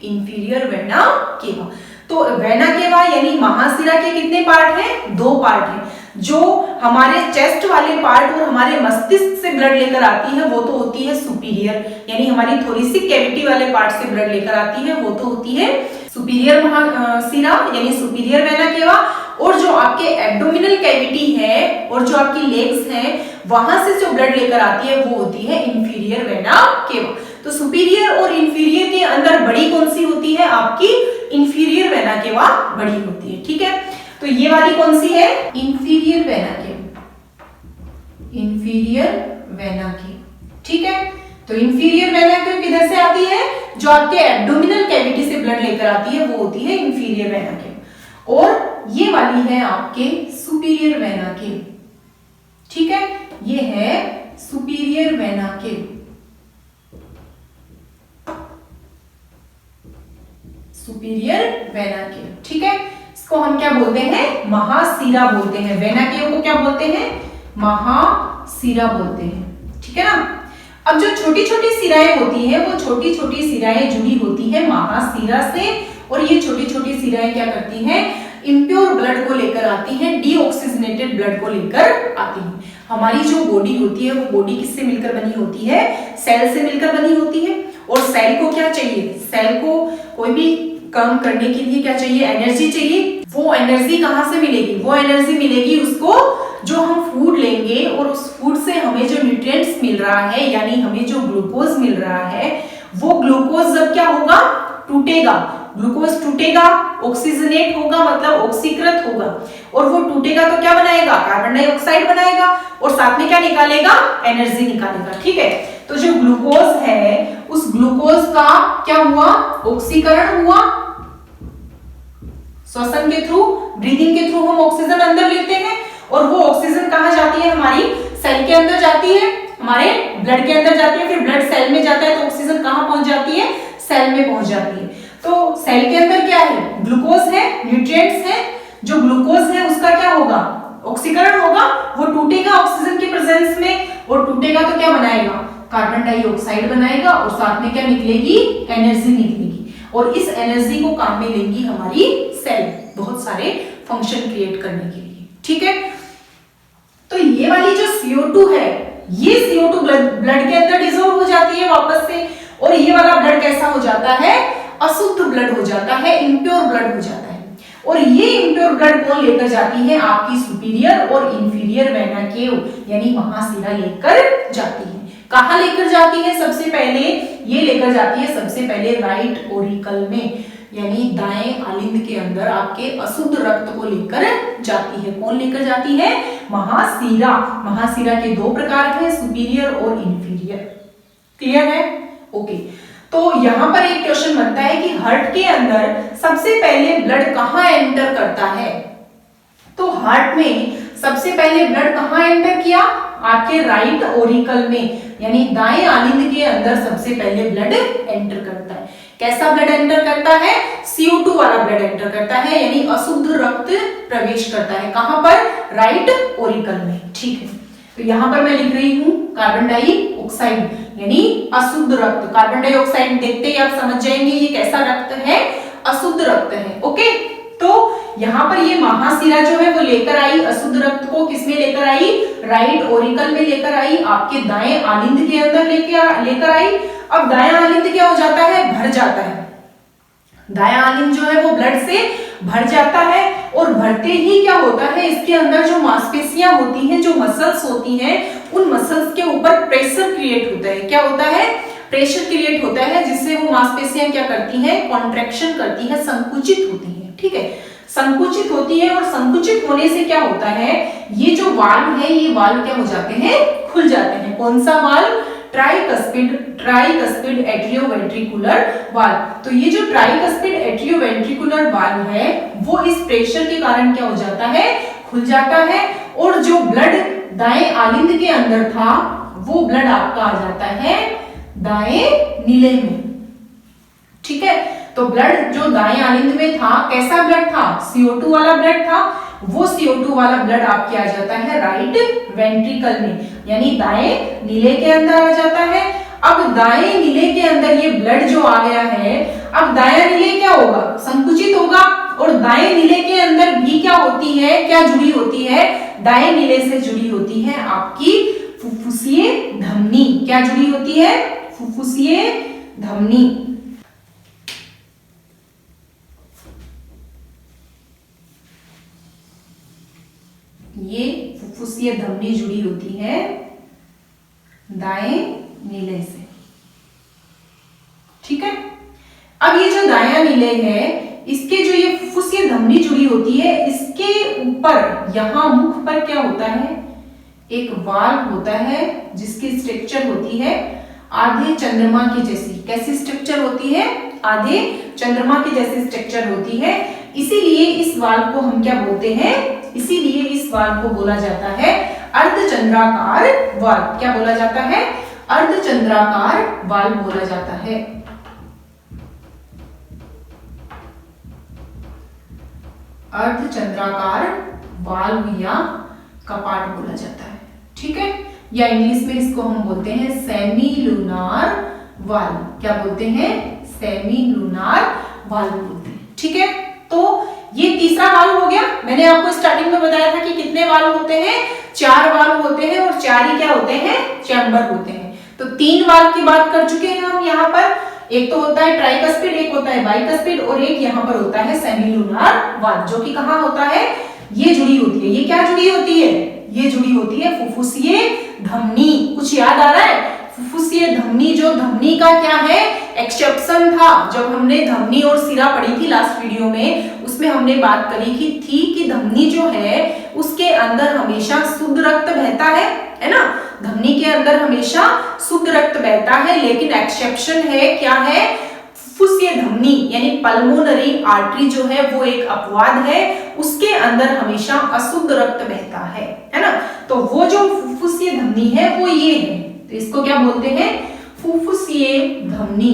इंफीरियर वेना केवा। तो वेना केवा यानी महाशिरा के कितने पार्ट हैं, 2 पार्ट हैं। जो हमारे चेस्ट वाले पार्ट और हमारे मस्तिष्क से ब्लड लेकर आती है वो तो होती है सुपीरियर, यानी हमारी थोरेसिक कैविटी वाले पार्ट से ब्लड लेकर आती है वो तो होती है सुपीरियर महाशिरा यानी सुपीरियर वेना केवा। और जो आपके एब्डोमिनल कैविटी है और जो आपकी लेग्स हैं वहां से जो ब्लड लेकर आती है वो होती है इंफीरियर वेना केवा। तो सुपीरियर और इंफीरियर के अंदर बड़ी कौन सी होती है, आपकी इंफीरियर वेना केवा बड़ी होती है। ठीक है, तो ये वाली कौन सी है, inferior vena cava, inferior vena cava. ठीक है, तो इंफीरियर वेना केवा किधर से आती है, जो आपके एब्डोमिनल कैविटी से ब्लड लेकर आती है वो होती है इंफीरियर वेना केवा, और ये वाली है आपके सुपीरियर वेना केवा। ठीक है, ये है superior vena cava, superior vena cava. ठीक है, इसको हम क्या बोलते हैं, महाशिरा बोलते हैं। वेना केवा को क्या बोलते हैं, महाशिरा बोलते हैं। ठीक है ना। अब जो छोटी छोटी सिराएं होती हैं वो छोटी छोटी सिराएं जुड़ी होती है महाशिरा से, और ये छोटी छोटी सिराएं क्या करती हैं, इम्प्योर ब्लड को लेकर आती हैं, डीऑक्सीजनेटेड ब्लड को लेकर आती हैं। हमारी जो बॉडी होती है वो बॉडी किससे मिलकर बनी होती है, सेल से मिलकर बनी होती है। और सेल को क्या चाहिए, सेल को कोई भी काम करने के लिए क्या चाहिए, एनर्जी चाहिए। वो एनर्जी कहाँ से मिलेगी? वो एनर्जी मिलेगी उसको जो हम फूड लेंगे और उस फूड से हमें जो न्यूट्रिएंट्स मिल रहा है, यानी हमें जो ग्लूकोज मिल रहा है, वो ग्लूकोज जब क्या होगा? टूटेगा। ग्लूकोज टूटेगा, ऑक्सीजनेट होगा, मतलब ऑक्सीकृत होगा, और वो टूटेगा तो क्या बनाएगा? कार्बन डाइऑक्साइड बनाएगा, और साथ में क्या निकालेगा? एनर्जी निकालेगा। ठीक है, तो जो ग्लूकोज है उस ग्लूकोज का क्या हुआ? ऑक्सीकरण हुआ। श्वसन के थ्रू, ब्रीदिंग के थ्रू हम ऑक्सीजन अंदर लेते हैं, और वो ऑक्सीजन कहाँ जाती है? हमारी सेल के अंदर जाती है, हमारे ब्लड के अंदर जाती है, फिर ब्लड सेल में जाता है, तो ऑक्सीजन कहाँ पहुंच जाती है? सेल में पहुंच जाती है। तो सेल के अंदर क्या है? ग्लूकोज है, न्यूट्रिएंट्स है। जो ग्लूकोज है उसका क्या होगा? ऑक्सीकरण होगा, वो टूटेगा ऑक्सीजन की प्रेजेंस में, और टूटेगा तो क्या बनाएगा? कार्बन डाइऑक्साइड बनाएगा, और साथ में क्या निकलेगी? एनर्जी निकलेगी, और इस एनर्जी को काम में लेंगी हमारी सेल बहुत सारे फंक्शन क्रिएट करने के लिए। ठीक है, तो ये वाली जो CO2 है, ये CO2 ब्लड के अंदर डिसॉल्व हो जाती है वापस से, और ये वाला ब्लड कैसा हो जाता है? अशुद्ध ब्लड हो जाता है, इम्प्योर ब्लड हो जाता है। और ये इम्प्योर ब्लड कौन लेकर जाती है? आपकी सुपीरियर और इंफीरियर वेना केव यानी महाशिरा लेकर जाती है। कहाँ लेकर जाती है? सबसे पहले ये लेकर जाती है सबसे पहले राइट ओरिकल में, यानी दाएं आलिंद के अंदर आपके अशुद्ध रक्त को लेकर जाती है। कौन लेकर जाती है? महाशिरा। महाशिरा के दो प्रकार हैं, सुपीरियर और इंफीरियर। क्लियर है? ओके, तो यहां पर एक क्वेश्चन बनता है कि हार्ट के अंदर सबसे पहले ब्लड कहां एंटर करता है? तो हार्ट में सबसे पहले ब्लड कहां एंटर किया? आपके राइट ओरिकल में, यानी दाएं आलिंद के अंदर सबसे पहले ब्लड एंटर करता है। कैसा ब्लड एंटर करता है? CO2 वाला ब्लड एंटर करता है, यानी अशुद्ध रक्त प्रवेश करता है। कहां पर? राइट ओरिकल में। ठीक है, तो यहां पर मैं लिख रही हूं कार्बन डाइऑक्साइड, यानी अशुद्ध रक्त। कार्बन डाइऑक्साइड देखते ही आप समझ जाएंगे ये कैसा रक्त है? अशुद्ध रक्त है। ओके, तो यहाँ पर ये महाशिरा जो है वो लेकर आई अशुद्ध रक्त को। किसमें लेकर आई? राइट ओरिकल में लेकर आई, आपके दाएं आलिंद के अंदर लेकर आई। अब दायां आलिंद क्या हो जाता है? भर जाता है। दायां आलिंद जो है वो ब्लड से भर जाता है, और भरते ही क्या होता है? इसके अंदर जो मांसपेशियां होती हैं, जो मसल्स होती हैं, उन मसल्स के ऊपर प्रेशर क्रिएट होता है। क्या होता है? प्रेशर क्रिएट होता है, जिससे वो मांसपेशियां क्या करती हैं? कॉन्ट्रैक्शन करती है, संकुचित होती है। ठीक है, संकुचित होती है, और संकुचित होने से क्या होता है? ये जो वाल्व है, ये वाल्व क्या हो जाते हैं? खुल जाते हैं। कौन सा वाल्व? Tricuspid atrioventricular valve. तो ये जो ट्राइकस्पिड एट्रियोवेंट्रिकुलर वाल्व है वो इस प्रेशर के कारण क्या हो जाता है? खुल जाता है, और जो ब्लड दाएं आलिंद के अंदर था वो ब्लड आपका आ जाता है दाएं नीले में। ठीक है, तो ब्लड जो दाएं आलिंद में था, कैसा ब्लड था? CO2 वाला ब्लड था। वो CO2 वाला ब्लड आपके आ जाता है राइट वेंट्रिकल में, यानी दाएं नीले के अंदर आ जाता है। अब दाएं नीले के अंदर ये ब्लड जो आ गया है, अब दायां नीले क्या होगा? संकुचित होगा, और दाएं नीले के अंदर भी क्या होती है? क्या जुड़ी होती है? दाएं नीले से जुड़ी होती है आपकी फुफ्फुसीय धमनी। क्या जुड़ी होती है? फुफ्फुसीय धमनी। ये फुफ्फुसीय धमनी जुड़ी होती है दाएं नीले से। ठीक है, अब ये जो दायां नीले है, इसके जो ये फुफ्फुसीय धमनी जुड़ी होती है, इसके ऊपर यहां मुख पर क्या होता है? एक वाल्व होता है, जिसकी स्ट्रक्चर होती है आधे चंद्रमा की जैसी। कैसी स्ट्रक्चर होती है? आधे चंद्रमा की जैसी स्ट्रक्चर होती है। इसीलिए इस वाल्व को हम क्या बोलते हैं? इसीलिए इस वाल्व को बोला जाता है अर्धचंद्राकार वाल्व। क्या बोला जाता है? अर्धचंद्राकार वाल्व बोला जाता है। अर्धचंद्राकार वाल्व या कपाट बोला जाता है। ठीक है, या इंग्लिश में इसको हम बोलते हैं सेमी लूनार वाल्व। क्या बोलते हैं? सेमी लूनार वाल्व बोलते हैं। ठीक है, तो ये तीसरा वाल्व हो गया। मैंने आपको स्टार्टिंग में बताया था कि कितने वाल्व होते हैं? 4 वाल्व होते हैं, और 4 ही क्या होते हैं? चैम्बर होते हैं। तो 3 वाल्व की बात कर चुके हैं हम यहाँ पर। एक तो होता है ट्राइकस्पिड, एक होता है बाइकस्पिड और एक यहाँ पर होता है सेमिलुनार वाल्व, जो कि कहाँ होता है, ये जुड़ी होती है। ये क्या जुड़ी होती है, ये जुड़ी होती है फुफ्फुसीय धमनी। कुछ याद आ रहा है, फुफ्फुसीय धमनी, जो धमनी का क्या है एक्सेप्शन था। जब हमने धमनी और सिरा पढ़ी थी लास्ट वीडियो में, उसमें हमने बात करी थी कि धमनी जो है उसके अंदर हमेशा शुद्ध रक्त बहता है ना, धमनी के अंदर हमेशा शुद्ध रक्त बहता है, लेकिन एक्सेप्शन है, क्या है, फुफ्फुसीय धमनी यानी पल्मोनरी आर्टरी जो है वो एक अपवाद है, उसके अंदर हमेशा अशुद्ध रक्त बहता है ना। तो वो जो फुफ्फुसीय धमनी है वो ये है, तो इसको क्या बोलते हैं, फुफ्फुसीय धमनी।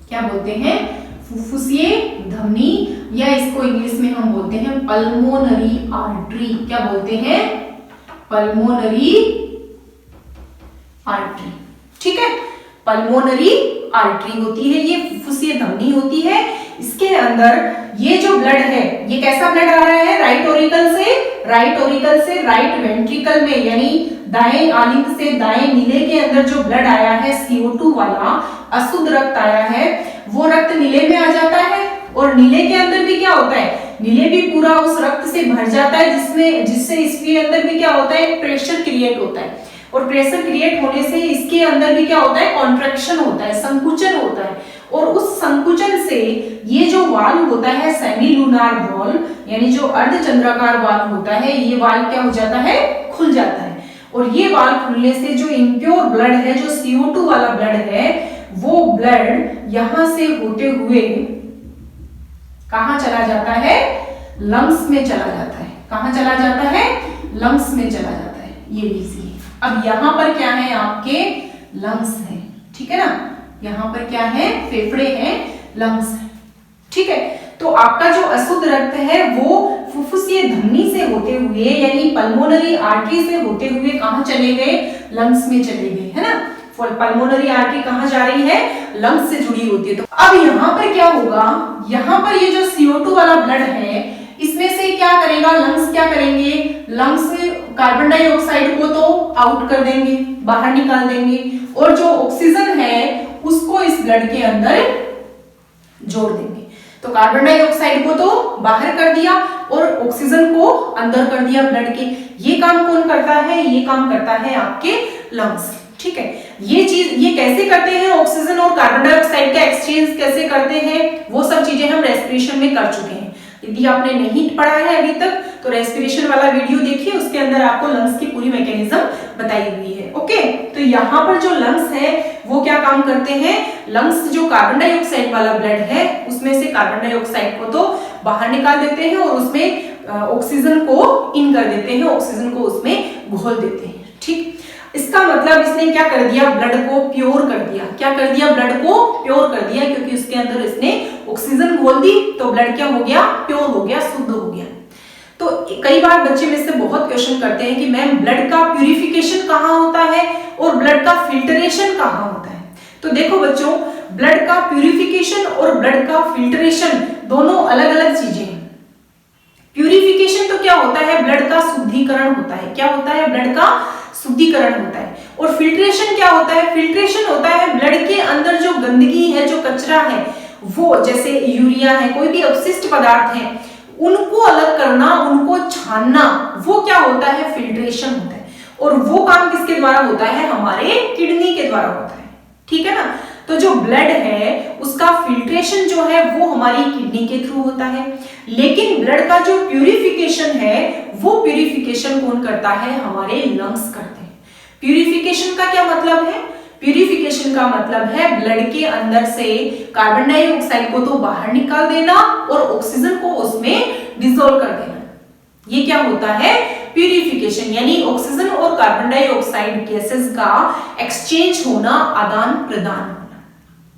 क्या बोलते हैं, फुफ्फुसीय धमनी, या इसको इंग्लिश में हम बोलते हैं पल्मोनरी आर्टरी। क्या बोलते हैं, पल्मोनरी आर्टरी। ठीक है, पल्मोनरी आर्टरी होती है, ये फुफ्फुसीय धमनी होती है। इसके अंदर ये जो ब्लड है, ये कैसा ब्लड आ रहा है, राइट ओरिकल से राइट वेंट्रिकल में, यानी दाएं आलिंग से दाएं नीले के अंदर जो ब्लड आया है CO2 वाला अशुद्ध रक्त आया है, वो रक्त नीले में आ जाता है। और नीले के अंदर भी क्या होता है, नीले भी पूरा उस रक्त से भर जाता है, जिससे इसके अंदर भी क्या होता है, प्रेशर क्रिएट होता है। और प्रेशर क्रिएट होने से इसके अंदर भी क्या होता है, कॉन्ट्रैक्शन होता है, संकुचन होता है। और उस संकुचन से ये जो वाल्व होता है सेमिलुनार वाल्व, यानी जो अर्धचंद्राकार वाल्व होता है, ये वाल्व क्या हो जाता है, खुल जाता है। और ये वाल्व खुलने से जो इम्प्योर ब्लड है, जो CO2 वाला ब्लड है, वो ब्लड यहां से होते हुए कहां चला जाता है, लंग्स में चला जाता है। कहां चला जाता है, लंग्स में चला जाता है। ये लीजिए, अब यहां पर क्या है, आपके लंग्स है, ठीक है ना, यहां पर क्या है, फेफड़े हैं, लंग्स है। ठीक है, तो आपका जो अशुद्ध रक्त है वो फुफ्फुसीय धमनी से होते हुए, यानी पल्मोनरी आर्टरी से होते हुए कहां चले गए, लंग्स में चले गए, है ना। पल्मोनरी आर्टरी कहां जा रही है, लंग्स से जुड़ी होती है। तो अब यहां पर क्या होगा, यहां पर ये जो CO2 वाला ब्लड है, इसमें से क्या करेगा, लंग्स क्या करेंगे, लंग्स कार्बन डाइऑक्साइड को तो आउट कर देंगे, बाहर निकाल देंगे, और जो ऑक्सीजन है उसको इस ब्लड के अंदर जोड़ देंगे। तो कार्बन डाइऑक्साइड को तो बाहर कर दिया और ऑक्सीजन को अंदर कर दिया ब्लड के। ये काम कौन करता है, ये काम करता है आपके लंग्स। ठीक है, ये चीज ये कैसे करते हैं, ऑक्सीजन और कार्बन डाइऑक्साइड का एक्सचेंज कैसे करते हैं, वो सब चीजें हम रेस्पिरेशन में कर चुके हैं। यदि आपने नहीं पढ़ा है अभी तक तो रेस्पिरेशन वाला वीडियो देखिए, उसके अंदर आपको लंग्स की पूरी मैकेनिज्म बताई हुई है। ओके, तो यहाँ पर जो लंग्स है वो क्या काम करते हैं, लंग्स जो कार्बन डाइऑक्साइड वाला ब्लड है उसमें से कार्बन डाइऑक्साइड को तो बाहर निकाल देते हैं और उसमें ऑक्सीजन को इन कर देते हैं, ऑक्सीजन को उसमें घोल देते हैं। ठीक, इसका मतलब इसने क्या कर दिया, ब्लड को प्योर कर दिया। क्या कर दिया, ब्लड को प्योर कर दिया, क्योंकि उसके अंदर इसने ऑक्सीजन घोल दी, तो ब्लड क्या हो गया, प्योर हो गया, शुद्ध हो गया। तो कई बार बच्चे में से बहुत क्वेश्चन करते हैं कि मैम ब्लड का प्यूरिफिकेशन कहाँ होता है और ब्लड का फिल्टरेशन कहाँ होता है। तो देखो बच्चों, ब्लड का प्यूरिफिकेशन और ब्लड का फिल्टरेशन दोनों अलग अलग चीजें हैं। प्यूरिफिकेशन तो क्या होता है, ब्लड का शुद्धिकरण होता है। क्या होता है, ब्लड का शुद्धिकरण होता है। और फिल्ट्रेशन क्या होता है, फिल्ट्रेशन होता है ब्लड के अंदर जो गंदगी है, जो कचरा है, वो जैसे यूरिया है, कोई भी अपशिष्ट पदार्थ है, उनको अलग करना, उनको छानना, वो क्या होता है, फिल्ट्रेशन होता है। और वो काम किसके द्वारा होता है, हमारे किडनी के द्वारा होता है। ठीक है ना, तो जो ब्लड है उसका फिल्ट्रेशन जो है वो हमारी किडनी के थ्रू होता है। लेकिन ब्लड का जो प्यूरिफिकेशन है वो प्यूरिफिकेशन कौन करता है, हमारे लंग्स करते हैं। प्यूरिफिकेशन का क्या मतलब है, प्यूरिफिकेशन का मतलब है ब्लड के अंदर से कार्बन डाइऑक्साइड को तो बाहर निकाल देना और ऑक्सीजन को उसमें डिसॉल्व कर देना। ये क्या होता है, प्यूरिफिकेशन, यानी ऑक्सीजन और कार्बन डाइऑक्साइड गैसेस का एक्सचेंज होना, आदान प्रदान होना,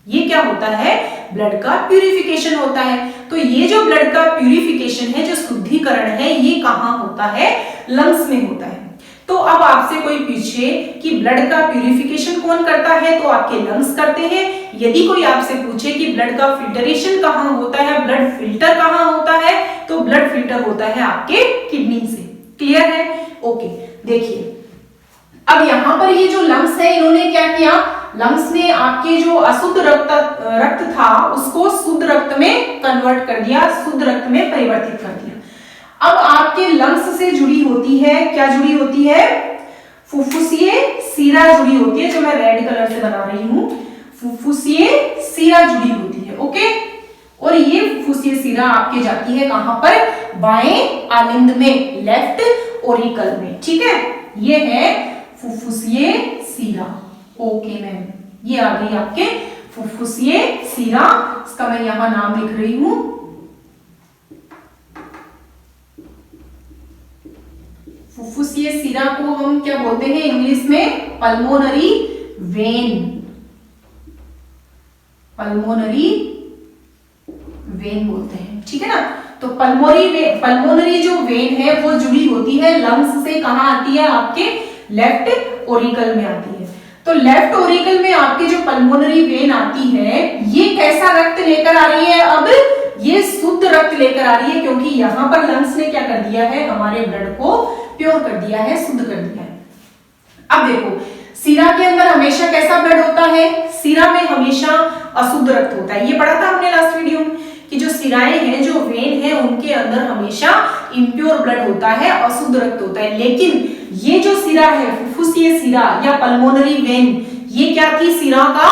ये क्या होता है, ब्लड का प्यूरिफिकेशन होता है। तो ये जो ब्लड का प्यूरिफिकेशन है, जो शुद्धिकरण है, ये कहाँ होता है, लंग्स में होता है। तो अब आपसे कोई पूछे कि ब्लड का प्यूरिफिकेशन कौन करता है, तो आपके लंग्स करते हैं। यदि कोई आपसे पूछे कि ब्लड का फिल्टरेशन कहाँ होता है, ब्लड फिल्टर कहाँ होता है, तो ब्लड फिल्टर होता है आपके किडनी से। क्लियर है, ओके। देखिए अब यहाँ पर ये जो लंग्स है, इन्होंने क्या किया, लंग्स ने आपके जो अशुद्ध रक्त था उसको शुद्ध रक्त में कन्वर्ट कर दिया, शुद्ध रक्त में परिवर्तित कर दिया। अब आपके लंग्स से जुड़ी होती है, क्या जुड़ी होती है, फुफ्फुसीय शिरा जुड़ी होती है, जो मैं रेड कलर से बना रही हूं, फुफ्फुसीय शिरा जुड़ी होती है। ओके, और ये फुफ्फुसीय शिरा आपके जाती है कहां पर, बाएं आलिंद में, लेफ्ट ओरिकल में। ठीक है, ये है फुफ्फुसीय शिरा। ओके मैम, ये आ गई आपके फुफ्फुसीय शिरा, इसका मैं यहां नाम लिख रही हूं, फुफ्फुसीय शिरा को हम क्या बोलते हैं इंग्लिश में, पल्मोनरी वेन, पल्मोनरी वेन बोलते हैं। ठीक है ना, तो पल्मोनरी जो वेन है वो जुड़ी होती है लंग्स से, कहां आती है, आपके लेफ्ट ओरिकल में आती है। तो लेफ्ट ओरिकल में आपकी जो पल्मोनरी वेन आती है, ये कैसा रक्त लेकर आ रही है, अब ये शुद्ध रक्त लेकर आ रही है, क्योंकि यहां पर लंग्स ने क्या कर दिया है, हमारे ब्लड को प्योर कर दिया है, शुद्ध कर दिया है। अब देखो, शिरा के अंदर हमेशा कैसा ब्लड होता है, शिरा में हमेशा अशुद्ध रक्त होता है, ये पढ़ा था हमने लास्ट वीडियो में कि जो शिराएं हैं, जो वेन है, उनके अंदर हमेशा इम्प्योर ब्लड होता है, अशुद्ध रक्त होता है। लेकिन ये जो शिरा है, फुफ्फुसीय शिरा या पल्मोनरी वेन, ये क्या थी, शिरा का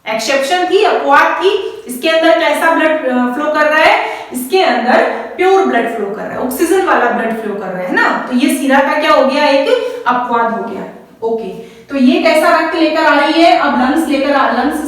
एक्सेप्शन थी, अपवाद थी। इसके अंदर कैसा ब्लड फ्लो कर रहा है, इसके अंदर प्योर ब्लड फ्लो कर रहा है, ऑक्सीजन वाला ब्लड फ्लो कर रहा है ना, तो ये शिरा का क्या हो गया, एक अपवाद हो गया। ओके, तो ये कैसा रक्त लेकर आ रही है, अब लंग्स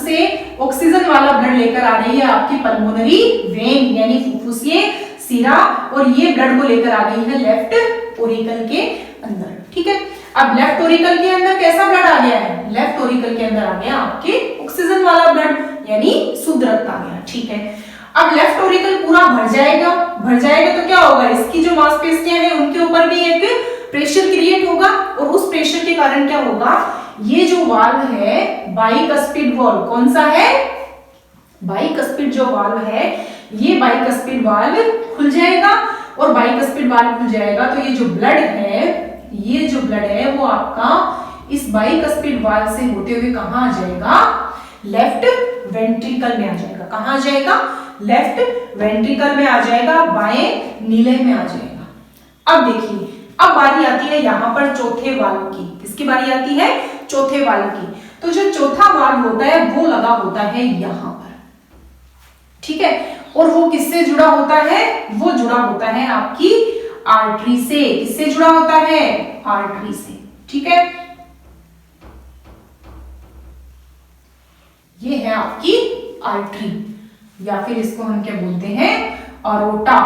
से ऑक्सीजन वाला ब्लड लेकर आ रही है आपकी पल्मोनरी वेन यानी फुफ्फुसीय शिरा, और ये ब्लड को लेकर आ गई है लेफ्ट ओरिकल के अंदर। ठीक है, अब लेफ्ट ओरिकल के अंदर कैसा ब्लड आ गया है, लेफ्ट ओरिकल के अंदर आ गया आपके ऑक्सीजन वाला ब्लड यानी शुद्ध रक्त आ गया। ठीक है, अब लेफ्ट ओरिकल पूरा भर जाएगा तो क्या होगा, इसकी जो मांसपेशियां हैं उनके ऊपर भी एक प्रेशर क्रिएट होगा, और उस प्रेशर के कारण क्या होगा, ये जो वाल्व है बाइकस्पिड वाल्व, कौन सा है, बाइकस्पिड जो वाल्व है, ये बाइकस्पिड वाल्व खुल जाएगा, और बाइकस्पिड वाल्व खुल जाएगा तो ये जो ब्लड है वो आपका इस बाइकस्पिड वाल्व से होते हुए कहां आ जाएगा, लेफ्ट वेंट्रिकल में आ जाएगा। कहां आ जाएगा, लेफ्ट वेंट्रिकल में आ जाएगा, बाएं नीले में आ जाएगा। अब देखिए, अब बारी आती है यहां पर चौथे वाल्व की, किसकी बारी आती है, चौथे वाल्व की। तो जो चौथा वाल्व होता है वो लगा होता है यहां पर। ठीक है, और वो किससे जुड़ा होता है, वो जुड़ा होता है आपकी आर्टरी से। किससे जुड़ा होता है, आर्टरी से। ठीक है, ये है आपकी आर्टरी, या फिर इसको हम क्या बोलते हैं, अरोटा।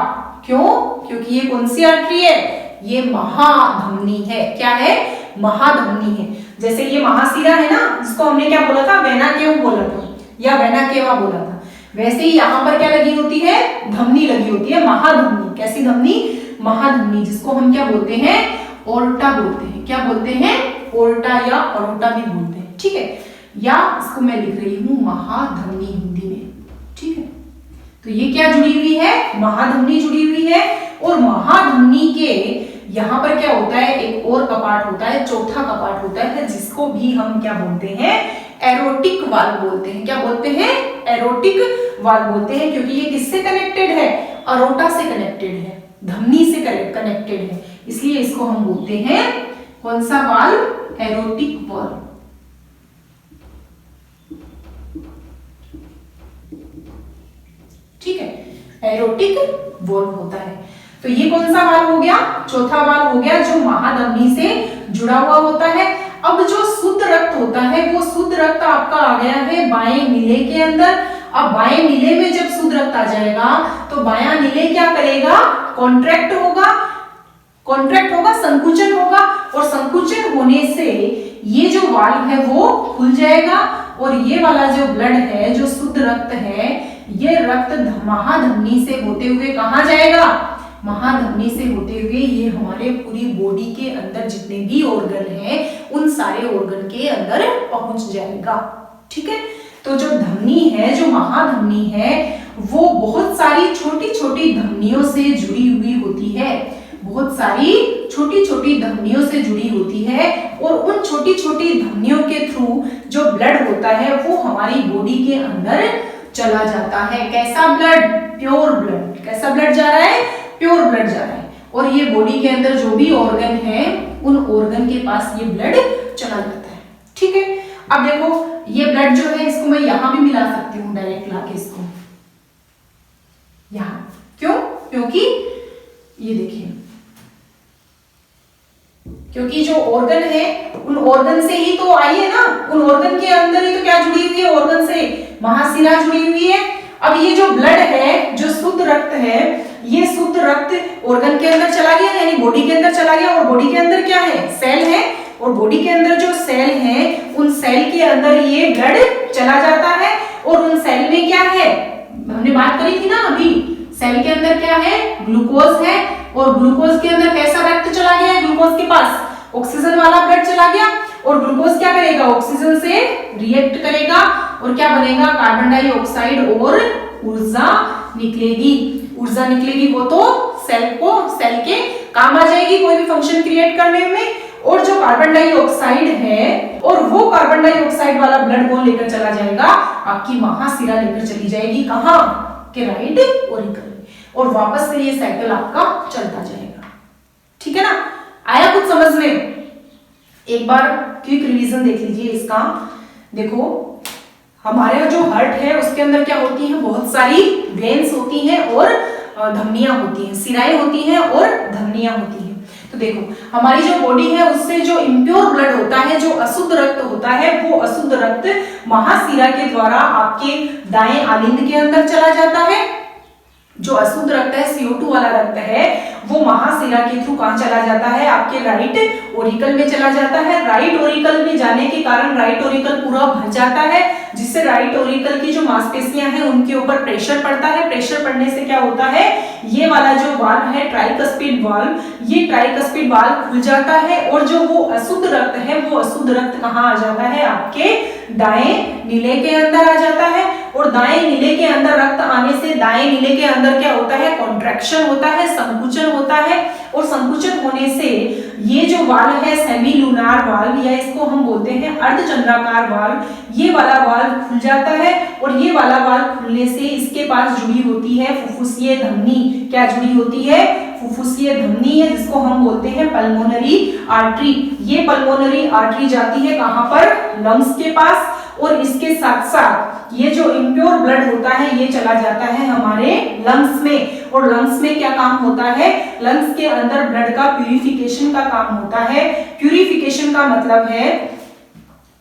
क्यों, क्योंकि ये कौन सी आर्टरी है, ये महाधमनी है। क्या है, महाधमनी है। जैसे ये महाशिरा है ना, इसको हमने क्या बोला था, वेना केव बोला था या वेना केवा बोला था, वैसे ही यहाँ पर क्या लगी होती है, धमनी लगी होती है, महाधमनी। कैसी धमनी, महाधमनी, जिसको हम क्या बोलते हैं, ओर्टा बोलते हैं। क्या बोलते हैं, ओर्टा या अरोटा भी बोलते हैं। ठीक है, या इसको मैं लिख रही हूं महाधमनी हिंदी में। ठीक है, तो ये क्या जुड़ी हुई है, महाधमनी जुड़ी हुई है, और महाधमनी के यहां पर क्या होता है, एक और कपाट होता है, चौथा कपाट होता है, जिसको भी हम क्या बोलते हैं, एरोटिक वाल्व बोलते हैं। क्या बोलते हैं, एरोटिक वाल्व बोलते हैं, क्योंकि ये किससे कनेक्टेड है, अरोटा से कनेक्टेड है, धमनी से कनेक्टेड है, इसलिए इसको हम बोलते हैं कौन सा वाल्व, एरोटिक वाल्व। ठीक है, एरोटिक वाल्व होता है। तो ये कौन सा वाल्व हो गया, चौथा वाल्व हो गया, जो महाधमनी से जुड़ा हुआ होता है। अब जो शुद्ध रक्त होता है, वो शुद्ध रक्त आपका आ गया है बाएं नीले के अंदर। अब बाएं नीले में जब शुद्ध रक्त आ जाएगा तो बायां नीले क्या करेगा, कॉन्ट्रैक्ट होगा, संकुचन होगा, और संकुचन होने से ये जो वाल्व है वो खुल जाएगा, और ये वाला जो ब्लड है, जो शुद्ध रक्त है, ये रक्त महाधमनी से होते हुए कहां जाएगा, महाधमनी से होते हुए ये हमारे पूरी बॉडी के अंदर जितने भी ऑर्गन हैं, उन सारे ऑर्गन के अंदर पहुंच जाएगा। ठीक है, तो जो धमनी है, जो महाधमनी है, वो बहुत सारी छोटी छोटी धमनियों से जुड़ी हुई होती है, बहुत सारी छोटी छोटी धमनियों से जुड़ी होती है और उन छोटी छोटी धमनियों के थ्रू जो ब्लड होता है वो हमारी बॉडी के अंदर चला जाता है। कैसा ब्लड? Pure blood. कैसा ब्लड जा रहा है? प्योर ब्लड जा रहा है। और ये बॉडी के अंदर जो भी ऑर्गन है उन ऑर्गन के पास ये ब्लड चला जाता है। ठीक है, अब देखो ये ब्लड जो है इसको मैं यहां भी मिला सकती हूँ डायरेक्ट लाके इसको यहां। क्यों? क्योंकि ये देखिए, क्योंकि जो ऑर्गन है उन ऑर्गन से ही तो आई है ना, उन ऑर्गन के अंदर ही तो क्या जुड़ी हुई है? ऑर्गन से महाशिरा जुड़ी हुई है। अब ये जो ब्लड है, जो शुद्ध रक्त है, ये शुद्ध रक्त ऑर्गन के अंदर चला गया यानी बॉडी के अंदर चला गया। और बॉडी के अंदर क्या है? सेल है। और बॉडी के अंदर जो सेल है उन सेल के अंदर ये ब्लड चला जाता है। और उन सेल में क्या है? हमने बात करी थी ना अभी, सेल के अंदर क्या है? ग्लूकोज है। और ग्लूकोज के अंदर कैसा रक्त चला गया है? ग्लूकोज के पास ऑक्सीजन वाला ब्लड चला गया। और ग्लूकोज क्या करेगा? ऑक्सीजन से रिएक्ट करेगा और क्या बनेगा? कार्बन डाइऑक्साइड और ऊर्जा निकलेगी। ऊर्जा निकलेगी वो तो सेल के काम आ जाएगी कोई भी फंक्शन क्रिएट करने में। और जो कार्बन डाइऑक्साइड है, और वो कार्बन डाइऑक्साइड वाला ब्लड कौन लेकर चला जाएगा? आपकी महाशिरा लेकर चली जाएगी। कहां? के राइट ओरिकल। और वापस से ये साइकिल आपका चलता जाएगा। ठीक है ना? आया कुछ समझ में? एक बार क्विक रिवीजन देख लीजिए इसका। देखो हमारे जो हार्ट है उसके अंदर क्या होती है? बहुत सारी वेन्स होती हैं और धमनियां होती हैं, सिराएं होती हैं और धमनियां होती हैं। तो देखो हमारी जो बॉडी है उससे जो इम्प्योर ब्लड होता है, जो अशुद्ध रक्त होता है, वो अशुद्ध रक्त महाशिरा के द्वारा आपके दाएं आलिंद के अंदर चला जाता है। जो अशुद्ध रक्त है, CO2 वाला रक्त है, वो महाशिरा के थ्रू कहां चला जाता है? आपके राइट ओरिकल में चला जाता है। राइट ओरिकल में जाने के कारण राइट ओरिकल पूरा भर जाता है, जिससे राइट ओरिकल की जो मांसपेशियां हैं उनके ऊपर प्रेशर पड़ता है। प्रेशर पड़ने से क्या होता है? ये वाला जो वाल्व है ट्राइकस्पिड वाल्व, ये ट्राइकस्पिड वाल्व खुल जाता है। और जो वो अशुद्ध रक्त है, वो अशुद्ध रक्त कहां आ जाता है? आपके दाएं नीले के अंदर आ जाता है। और दाएं नीले के अंदर रक्त आने से दाएं नीले के अंदर क्या होता है? कॉन्ट्रैक्शन होता है, संकुचन होता है। और संकुचन होने से ये जो वाल्व है सेमी लूनार वाल्व, या इसको हम बोलते हैं अर्धचंद्राकार वाल्व, ये वाला वाल्व खुल जाता है। और ये वाला वाल्व खुलने से इसके पास जुड़ी होती है फुफ्फुसीय धमनी। क्या जुड़ी होती है? फुफ्फुसीय धमनी है, जिसको हम बोलते हैं पल्मोनरी आर्टरी। ये पल्मोनरी आर्टरी जाती है कहां पर? लंग्स के पास। और इसके साथ साथ ये जो इम्प्योर ब्लड होता है ये चला जाता है हमारे लंग्स में। और लंग्स में क्या काम होता है? लंग्स के अंदर ब्लड का प्यूरिफिकेशन का काम होता है। प्यूरिफिकेशन का मतलब है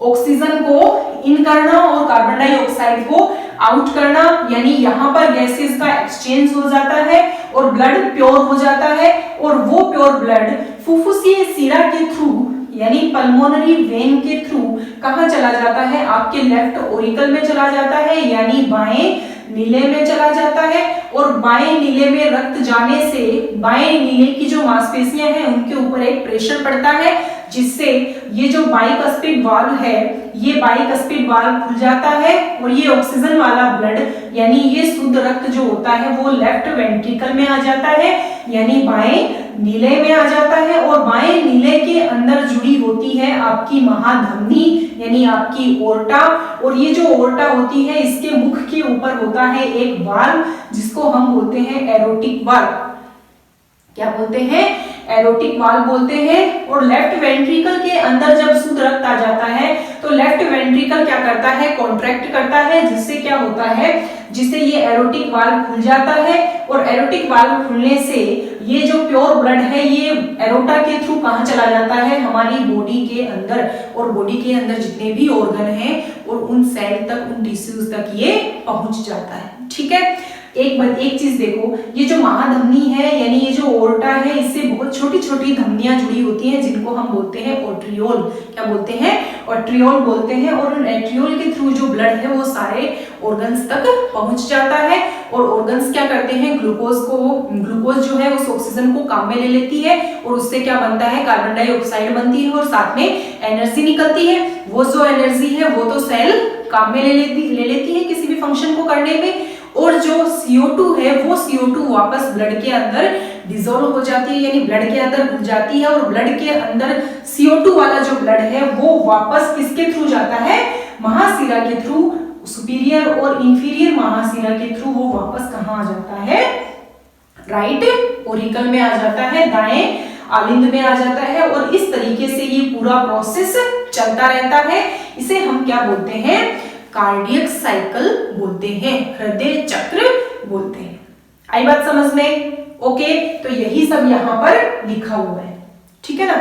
ऑक्सीजन को इन करना और कार्बन डाइऑक्साइड को आउट करना, यानी यहाँ पर गैसेस का एक्सचेंज हो जाता है और ब्लड प्योर हो जाता है। और वो प्योर ब्लड फुफ्फुसीय शिरा के थ्रू यानी पल्मोनरी वेन के थ्रू कहां चला जाता है? आपके लेफ्ट ओरिकल में चला जाता है, यानी बाएं नीले में चला जाता है। और बाएं नीले में रक्त जाने से बाएं नीले की जो मांसपेशियां हैं उनके ऊपर एक प्रेशर पड़ता है, जिससे ये जो बाइकस्पिड वाल्व है, ये बाइकस्पिड वाल्व खुल जाता है। और ये ऑक्सीजन वाला ब्लड यानी ये शुद्ध रक्त जो होता है वो लेफ्ट वेंट्रिकल में आ जाता है, यानी बाएं नीले में आ जाता है। और बाएं नीले के अंदर जुड़ी होती है आपकी महाधमनी यानी आपकी ओर्टा। और ये जो ओर्टा होती है इसके मुख के ऊपर होता है एक वाल्व, जिसको हम बोलते हैं एरोटिक वाल्व। क्या बोलते हैं? एरोटिक वाल्व बोलते हैं। और लेफ्ट वेंट्रिकल के अंदर जब शुद्ध रक्त आ जाता है तो लेफ्ट वेंट्रिकल क्या करता है? कॉन्ट्रैक्ट करता है, जिससे क्या होता है? जिससे ये एरोटिक वाल्व खुल जाता है। और एरोटिक वाल्व खुलने से ये जो प्योर ब्लड है ये एरोटा के थ्रू कहां चला जाता है? हमारी बॉडी के अंदर। और बॉडी के अंदर जितने भी ऑर्गन हैं और उन सेल तक, उन टिश्यूज तक ये पहुंच जाता है। ठीक है, एक चीज देखो, ये जो महाधमनी है यानी ये जो ओर्टा है, इससे बहुत छोटी छोटी धमनियां जुड़ी होती हैं, जिनको हम बोलते हैं ओट्रियोल। क्या बोलते हैं? ओट्रियोल बोलते हैं। और उन एट्रियोल के थ्रू जो ब्लड है वो सारे ऑर्गन्स तक पहुंच जाता है। और ऑर्गन्स क्या करते हैं? ग्लूकोज जो है उस ऑक्सीजन को काम में ले लेती है और उससे क्या बनता है? कार्बन डाइऑक्साइड बनती है और साथ में एनर्जी निकलती है। वो जो एनर्जी है वो तो सेल काम में ले लेती है किसी भी फंक्शन को करने में। और जो CO2 है वो CO2 वापस ब्लड के अंदर डिसॉल्व हो जाती है, यानी ब्लड के अंदर घुल जाती है, और ब्लड के अंदर CO2 वाला जो ब्लड है वो वापस किसके थ्रू जाता है, महाशिरा के थ्रू, सुपीरियर और इंफीरियर महाशिरा के थ्रू वो वापस कहाँ आ जाता है, राइट ओरिकल में आ जाता है, दाएं आलिंद में आ जाता है। और इस तरीके से ये पूरा प्रोसेस चलता रहता है। इसे हम क्या बोलते हैं, कार्डियक साइकिल बोलते हैं, हृदय चक्र बोलते हैं। आई बात समझ में? ओके, तो यही सब यहाँ पर लिखा हुआ है, ठीक है ना,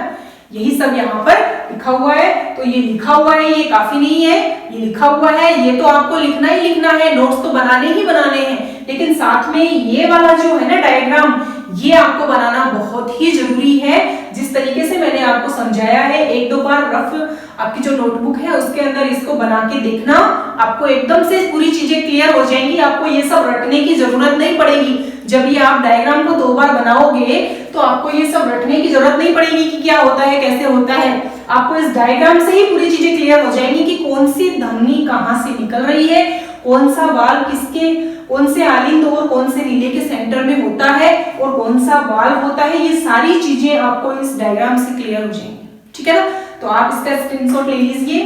यही सब यहाँ पर लिखा हुआ है। तो ये लिखा हुआ है, ये काफी नहीं है, ये लिखा हुआ है, ये तो आपको लिखना ही लिखना है, नोट्स तो बनाने ही बनाने हैं, लेकिन साथ में ये वाला जो है ना डायग्राम, ये आपको बनाना बहुत ही जरूरी है। जिस तरीके से मैंने आपको समझाया है, एक दो बार रफ आपकी जो नोटबुक है उसके अंदर इसको बना के देखना, आपको एकदम से पूरी चीजें क्लियर हो जाएंगी, आपको ये सब रटने की जरूरत नहीं पड़ेगी। जब ये आप डायग्राम को 2 बार बनाओगे तो आपको ये सब रटने की जरूरत नहीं पड़ेगी कि क्या होता है, कैसे होता है। आपको इस डायग्राम से ही पूरी चीजें क्लियर हो जाएंगी कि कौन सी धमनी कहाँ से निकल रही है, कौन सा वाल्व किसके, कौन से आलिंद और कौन से रीले के सेंटर में होता है, और कौन सा वाल्व होता है, ये सारी चीजें आपको इस डायग्राम से क्लियर हो जाएंगी, ठीक है ना। तो आप इसका स्क्रीनशॉट ले लीजिए।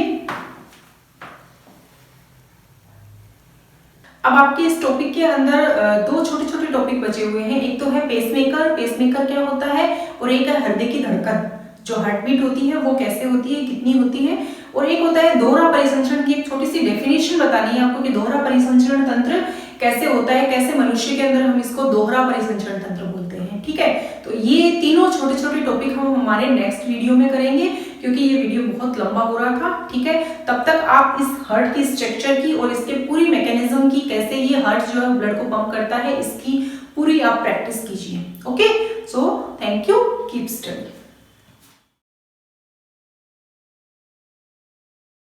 अब आपके इस टॉपिक के अंदर 2 छोटे छोटे टॉपिक बचे हुए हैं। एक तो है पेसमेकर, पेसमेकर क्या होता है, और एक है हृदय की धड़कन, जो हार्ट बीट होती है वो कैसे होती है, कितनी होती है, और एक होता है दोहरा परिसंचरण की एक छोटी सी डेफिनेशन बतानी है आपको कि दोहरा परिसंचरण तंत्र कैसे होता है, कैसे मनुष्य के अंदर हम इसको दोहरा परिसंचरण तंत्र बोलते हैं, ठीक है। तो ये तीनों छोटे छोटे टॉपिक हम हमारे नेक्स्ट वीडियो में करेंगे, क्योंकि ये वीडियो बहुत लंबा हो रहा था, ठीक है। तब तक आप इस हार्ट की स्ट्रक्चर की और इसके पूरी मैकेनिज्म की, कैसे ये हार्ट जो है ब्लड को पंप करता है, इसकी पूरी आप प्रैक्टिस कीजिए। Okay, so thank you, keep study.